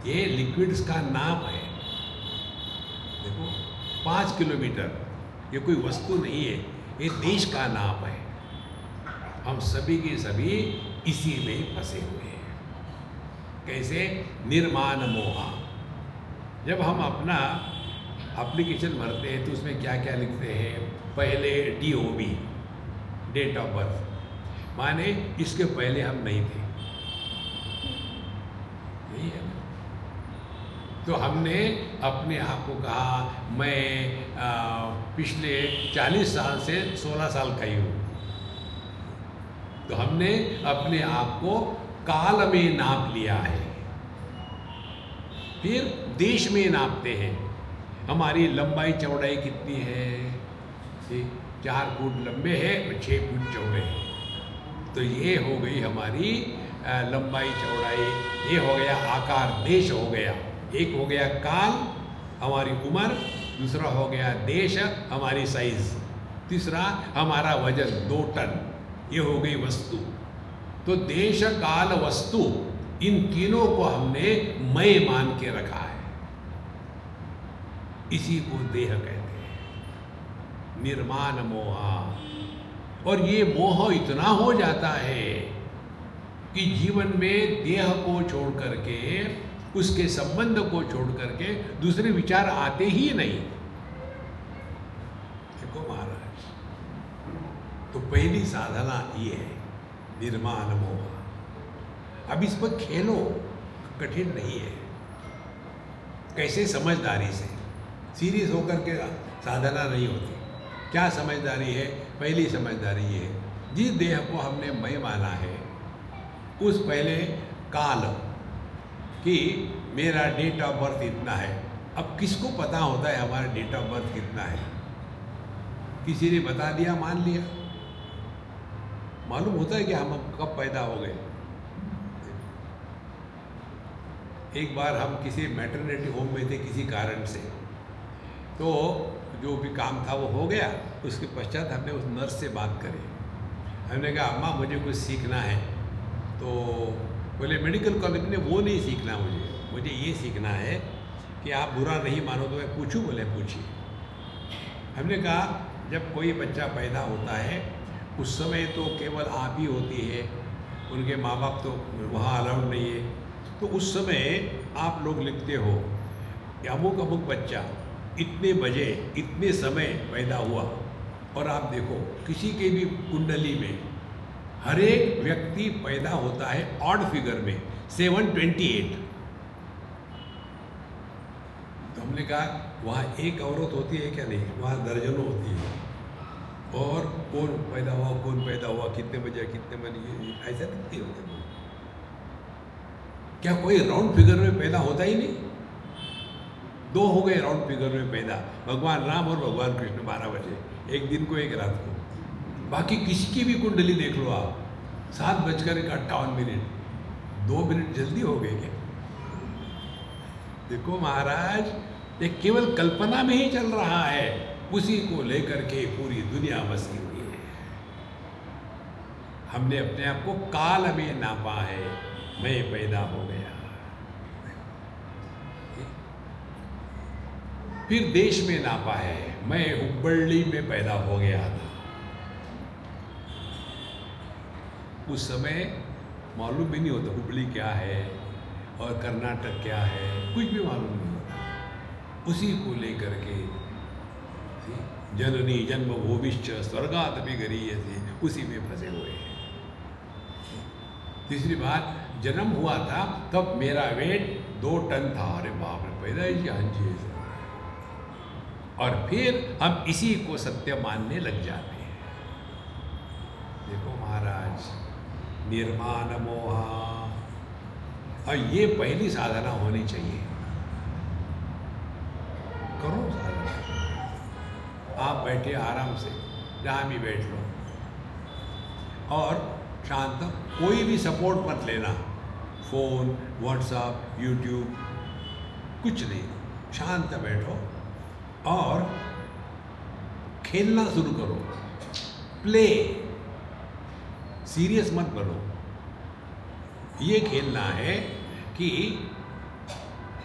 [SPEAKER 1] ये लिक्विड्स का नाप है। देखो 5 किलोमीटर ये कोई वस्तु नहीं है, ये देश का नाप है। हम सभी के सभी इसी में फंसे हुए हैं। कैसे? निर्माण मोहा। जब हम अपना एप्लीकेशन भरते हैं तो उसमें क्या क्या लिखते हैं? पहले DOB, डेट ऑफ बर्थ, माने इसके पहले हम नहीं थे, यही है। तो हमने अपने आप को कहा मैं पिछले 40 साल से 16 साल का ही हूँ। तो हमने अपने आप को काल में नाप लिया है। फिर देश में नापते हैं, हमारी लंबाई चौड़ाई कितनी है? 4 फुट लंबे हैं और 6 फुट चौड़े हैं। तो ये हो गई हमारी लंबाई चौड़ाई, ये हो गया आकार, देश हो गया। एक हो गया काल, हमारी उम्र, दूसरा हो गया देश, हमारी साइज, तीसरा हमारा वजन 2 टन, ये हो गई वस्तु। तो देश काल वस्तु, इन तीनों को हमने मैं मान के रखा है, इसी को देह कहते हैं। निर्माण मोहा। और ये मोह इतना हो जाता है कि जीवन में देह को छोड़ करके, उसके संबंध को छोड़ करके दूसरे विचार आते ही नहीं। देखो महाराज, तो पहली साधना ये है, निर्माण मोह। अब इस पर खेलो, कठिन नहीं है। कैसे? समझदारी से, सीरियस होकर के साधना नहीं होती। क्या समझदारी है? पहली समझदारी ये है, जिस देह को हमने मैं माना है, उस पहले काल कि मेरा डेट ऑफ बर्थ इतना है। अब किसको पता होता है हमारा डेट ऑफ बर्थ कितना है? किसी ने बता दिया, मान लिया। मालूम होता है कि हम कब पैदा हो गए? एक बार हम किसी मैटरनिटी होम में थे किसी कारण से, तो जो भी काम था वो हो गया। उसके पश्चात हमने उस नर्स से बात करी। हमने कहा अम्मा मुझे कुछ सीखना है। तो बोले मेडिकल कॉलेज में वो नहीं सीखना, मुझे ये सीखना है कि आप बुरा नहीं मानो तो मैं पूछूं? बोले पूछिए। हमने कहा जब कोई बच्चा पैदा होता है उस समय तो केवल आप ही होती है, उनके माँ बाप तो वहाँ अलाउड नहीं है। तो उस समय आप लोग लिखते हो कि अमुक अमुक बच्चा इतने बजे इतने समय पैदा हुआ। और आप देखो किसी के भी कुंडली में हर एक व्यक्ति पैदा होता है ऑड फिगर में 728। तो हमने कहा वहाँ एक औरत होती है क्या? नहीं, वहाँ दर्जनों होती है। और कौन पैदा हुआ, कौन पैदा हुआ, कितने बजे, कितने बजे, ऐसा दिखती होती है। क्या कोई राउंड फिगर में पैदा होता ही नहीं? दो हो गए राउंड फिगर में पैदा, भगवान राम और भगवान कृष्ण 12 बजे, एक दिन को एक रात को। बाकी किसी की भी कुंडली देख लो आप, 7:58, 2 मिनट जल्दी हो गए क्या? देखो महाराज, ये केवल कल्पना में ही चल रहा है, उसी को लेकर के पूरी दुनिया बसी हुई है। हमने अपने आप को काल में नापा है, मैं पैदा हो गया। फिर देश में नापा है, मैं हुब्बಳ್ಳಿ में पैदा हो गया था। उस समय मालूम भी नहीं होता हुबली क्या है और कर्नाटक क्या है, कुछ भी मालूम नहीं होता। उसी को लेकर के जननी जन्मभूमिश्च स्वर्गादपि गरीयते, उसी में फंसे हुए हैं। तीसरी बात, जन्म हुआ था तब मेरा वेट 2 टन था। अरे बाप रे, पैदा ही हांजी से। और फिर हम इसी को सत्य मानने लग जाते हैं। देखो महाराज, निर्माण मोहा, और ये पहली साधना होनी चाहिए। करो साधना, आप बैठे आराम से, जहाँ भी बैठ लो, और शांत, कोई भी सपोर्ट मत लेना, फोन, व्हाट्सएप, यूट्यूब, कुछ नहीं, शांत बैठो और खेलना शुरू करो। प्ले, सीरियस मत बनो। ये खेलना है कि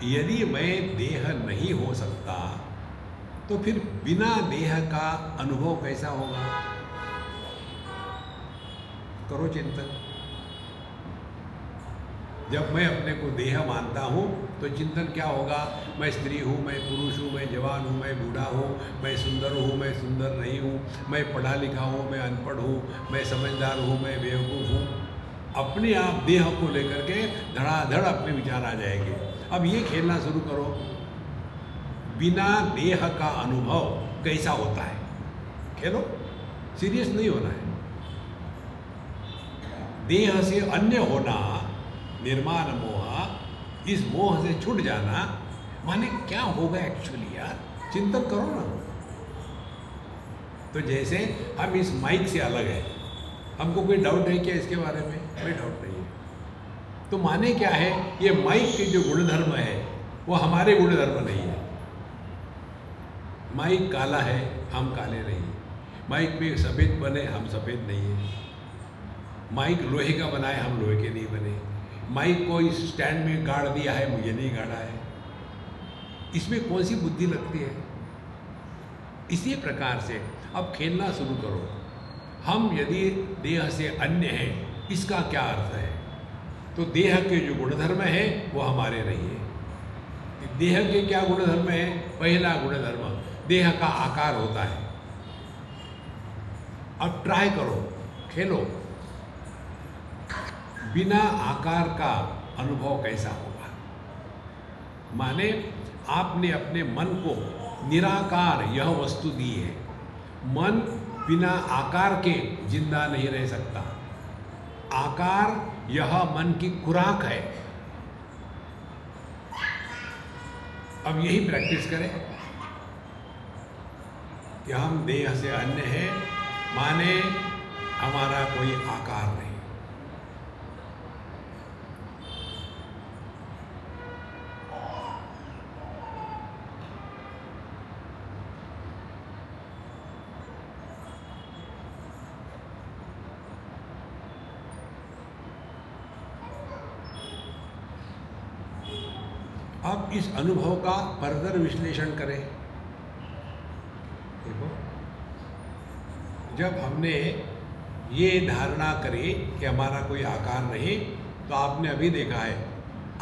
[SPEAKER 1] यदि मैं देह नहीं हो सकता तो फिर बिना देह का अनुभव कैसा होगा? करो चिंतन। जब मैं अपने को देह मानता हूँ तो चिंतन क्या होगा? मैं स्त्री हूँ, मैं पुरुष हूँ, मैं जवान हूँ, मैं बूढ़ा हूँ, मैं सुंदर हूँ, मैं सुंदर नहीं हूँ, मैं पढ़ा लिखा हूँ, मैं अनपढ़ हूँ, मैं समझदार हूँ, मैं बेवकूफ़ हूँ। अपने आप देह को लेकर के धड़ाधड़ अपने विचार आ जाएंगे। अब ये खेलना शुरू करो, बिना देह का अनुभव कैसा होता है, खेलो, सीरियस नहीं होना है। देह से अन्य होना, निर्माण मोह, इस मोह से छूट जाना, माने क्या होगा एक्चुअली यार, चिंतन करो ना। तो जैसे हम इस माइक से अलग है, हमको कोई डाउट है क्या इसके बारे में? कोई डाउट नहीं है। तो माने क्या है, ये माइक के जो गुणधर्म है वो हमारे गुणधर्म नहीं है। माइक काला है, हम काले नहीं हैं। माइक में सफ़ेद बने, हम सफ़ेद नहीं हैं। माइक लोहे का बना है, हम लोहे के नहीं बने। माइक को इस स्टैंड में गाड़ दिया है, मुझे नहीं गाड़ा है। इसमें कौन सी बुद्धि लगती है? इसी प्रकार से अब खेलना शुरू करो। हम यदि देह से अन्य हैं, इसका क्या अर्थ है? तो देह के जो गुणधर्म है वो हमारे नहीं है। देह के क्या गुणधर्म है? पहला गुणधर्म, देह का आकार होता है। अब ट्राई करो, खेलो, बिना आकार का अनुभव कैसा होगा? माने आपने अपने मन को निराकार यह वस्तु दी है। मन बिना आकार के जिंदा नहीं रह सकता। आकार यह मन की खुराक है। अब यही प्रैक्टिस करें कि हम देह से अन्य हैं, माने हमारा कोई आकार नहीं। अब इस अनुभव का फर्दर विश्लेषण करें। देखो, जब हमने ये धारणा करी कि हमारा कोई आकार नहीं, तो आपने अभी देखा है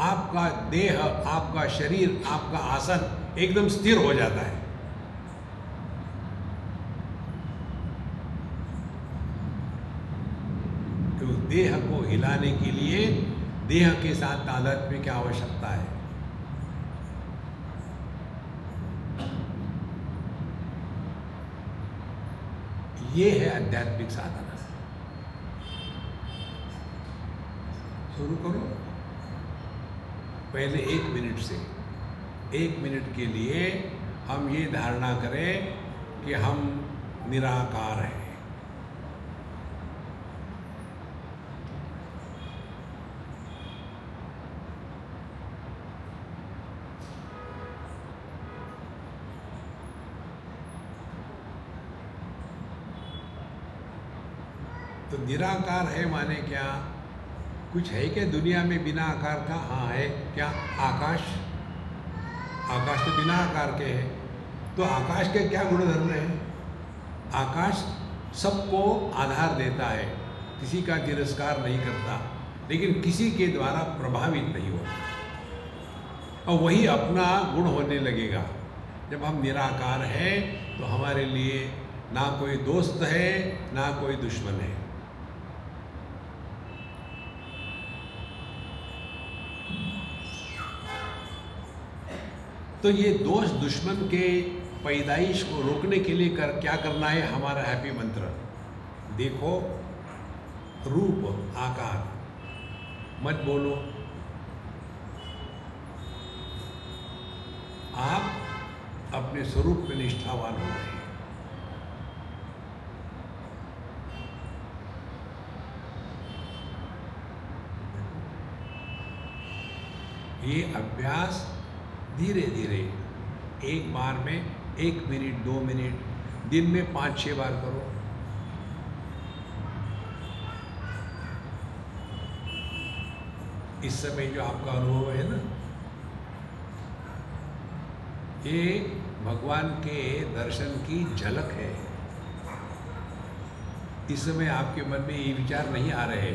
[SPEAKER 1] आपका देह, आपका शरीर, आपका आसन एकदम स्थिर हो जाता है। तो देह को हिलाने के लिए देह के साथ तादात्म्य की आवश्यकता है। ये है आध्यात्मिक साधना। शुरू करो। पहले 1 मिनट से 1 मिनट के लिए हम ये धारणा करें कि हम निराकार हैं। तो निराकार है माने क्या? कुछ है क्या दुनिया में बिना आकार का? हाँ है। क्या? आकाश। आकाश तो बिना आकार के है। तो आकाश के क्या गुणधर्म है? आकाश सबको आधार देता है, किसी का तिरस्कार नहीं करता, लेकिन किसी के द्वारा प्रभावित नहीं होता। और वही अपना गुण होने लगेगा। जब हम निराकार हैं तो हमारे लिए ना कोई दोस्त है ना कोई दुश्मन है। तो ये दोष दुश्मन के पैदाइश को रोकने के लिए क्या करना है? हमारा हैप्पी मंत्र देखो, रूप आकार मत बोलो। आप अपने स्वरूप में निष्ठावान हो गए। ये अभ्यास धीरे धीरे एक बार में 1 मिनट 2 मिनट दिन में 5-6 बार करो। इस समय जो आपका अनुभव है ना, ये भगवान के दर्शन की झलक है। इस समय आपके मन में ये विचार नहीं आ रहे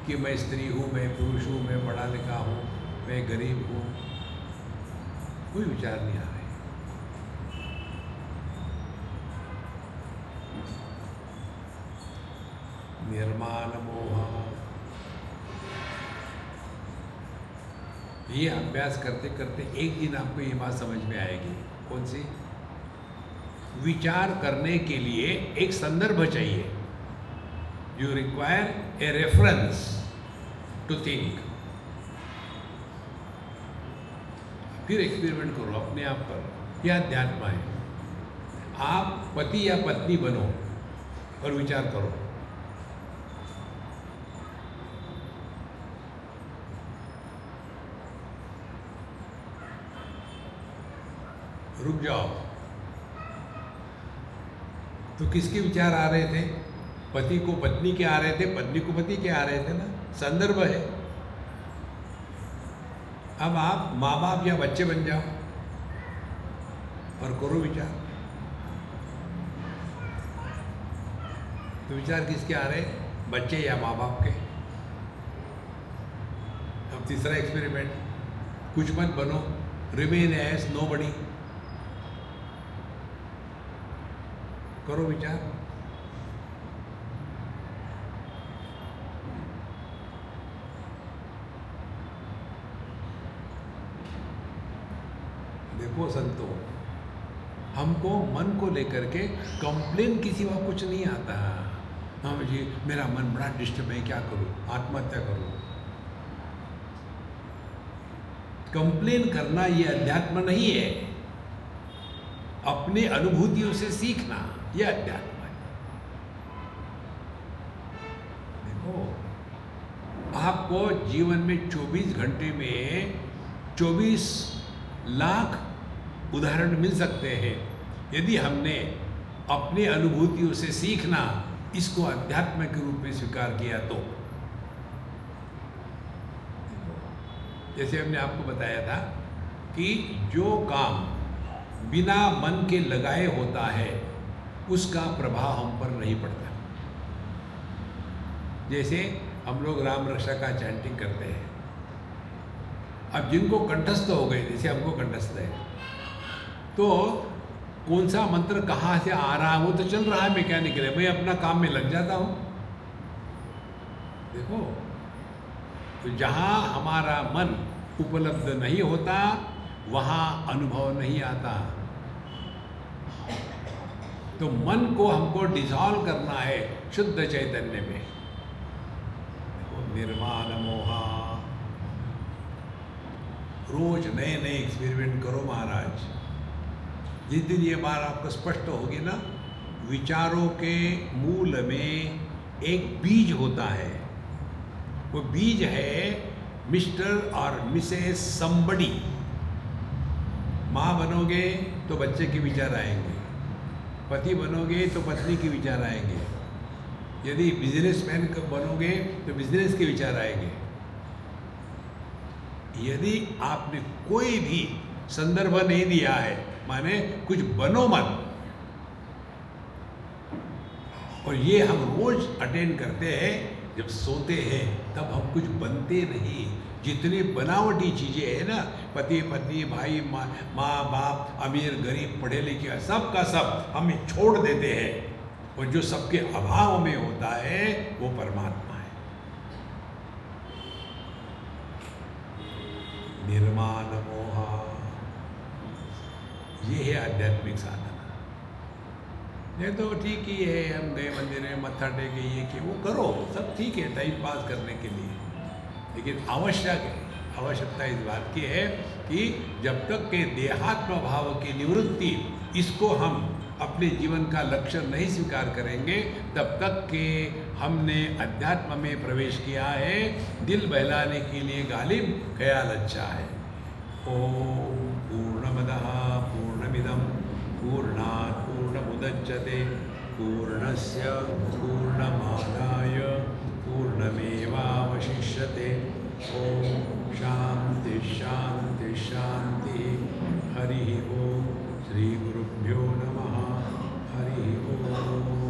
[SPEAKER 1] कि मैं स्त्री हूँ, मैं पुरुष हूँ, मैं पढ़ा लिखा हूँ, मैं गरीब हूँ। कोई विचार नहीं आ रहे। निर्माण मोह। ये अभ्यास करते करते एक दिन आपको ये बात समझ में आएगी। कौन सी? विचार करने के लिए एक संदर्भ चाहिए। You require a reference to think. फिर एक्सपेरिमेंट करो अपने आप पर। यह अध्यात्म है। आप पति या पत्नी बनो और विचार करो। रुक जाओ। तो किसके विचार आ रहे थे? पति को पत्नी के आ रहे थे, पत्नी को पति के आ रहे थे ना। संदर्भ है। अब आप माँ बाप या बच्चे बन जाओ और करो विचार। तो विचार किसके आ रहे? बच्चे या माँ बाप के। अब तीसरा एक्सपेरिमेंट, कुछ मत बनो, रिमेन एज नोबडी। करो विचार। देखो संतो, हमको मन को लेकर के कंप्लेन किसी वक्त कुछ नहीं आता। हाँ जी, मेरा मन बड़ा डिस्टर्ब है, क्या करूं? आत्महत्या करूं। कंप्लेन करना ये अध्यात्म नहीं है। अपने अनुभूतियों से सीखना यह अध्यात्म है। देखो, आपको जीवन में 24 घंटे में 24 लाख उदाहरण मिल सकते हैं। यदि हमने अपने अनुभूतियों से सीखना इसको अध्यात्म के रूप में स्वीकार किया तो। जैसे हमने आपको बताया था कि जो काम बिना मन के लगाए होता है उसका प्रभाव हम पर नहीं पड़ता। जैसे हम लोग राम रक्षा का चैंटिंग करते हैं। अब जिनको कंठस्थ हो गए, जैसे हमको कंठस्थ है, तो कौन सा मंत्र कहाँ से आ रहा है वो तो चल रहा है मैकेनिकल है, मैं अपना काम में लग जाता हूँ। देखो, तो जहाँ हमारा मन उपलब्ध नहीं होता वहाँ अनुभव नहीं आता। तो मन को हमको डिसॉल्व करना है शुद्ध चैतन्य में। निर्माण मोहा। रोज नए नए एक्सपेरिमेंट करो महाराज। जिस दिन ये बात आपको स्पष्ट होगी ना, विचारों के मूल में एक बीज होता है। वो बीज है मिस्टर और मिसेस समबडी। माँ बनोगे तो बच्चे के विचार आएंगे, पति बनोगे तो पत्नी के विचार आएंगे, यदि बिजनेसमैन बनोगे तो बिजनेस के विचार आएंगे। यदि आपने कोई भी संदर्भ नहीं दिया है, माने कुछ बनो मत, और ये हम रोज अटेंड करते हैं, जब सोते हैं तब हम कुछ बनते नहीं। जितने बनावटी चीजें हैं ना, पति पत्नी भाई माँ बाप अमीर गरीब पढ़े लिखे सब का सब हम छोड़ देते हैं, और जो सबके अभाव में होता है वो परमात्मा है। निर्माण मोहा, ये है आध्यात्मिक साधना। ये तो ठीक ही है, हम गए मंदिर में मत्था टेके ये कि वो करो, सब ठीक है टाइम पास करने के लिए, लेकिन आवश्यकता इस बात की है कि जब तक के देहात्म भाव की निवृत्ति इसको हम अपने जीवन का लक्ष्य नहीं स्वीकार करेंगे, तब तक के हमने अध्यात्म में प्रवेश किया है। दिल बहलाने के लिए गालिब ख्याल अच्छा है। ओम पूर्णमदः पूर्णमिदं पूर्णात् पूर्णमुदच्यते पूर्णस्य पूर्णमादाय पूर्णमेवावशिष्यते। ओम शांति शांति शांति। हरि ओम। श्री गुरुभ्यो नमः। हरि ओम।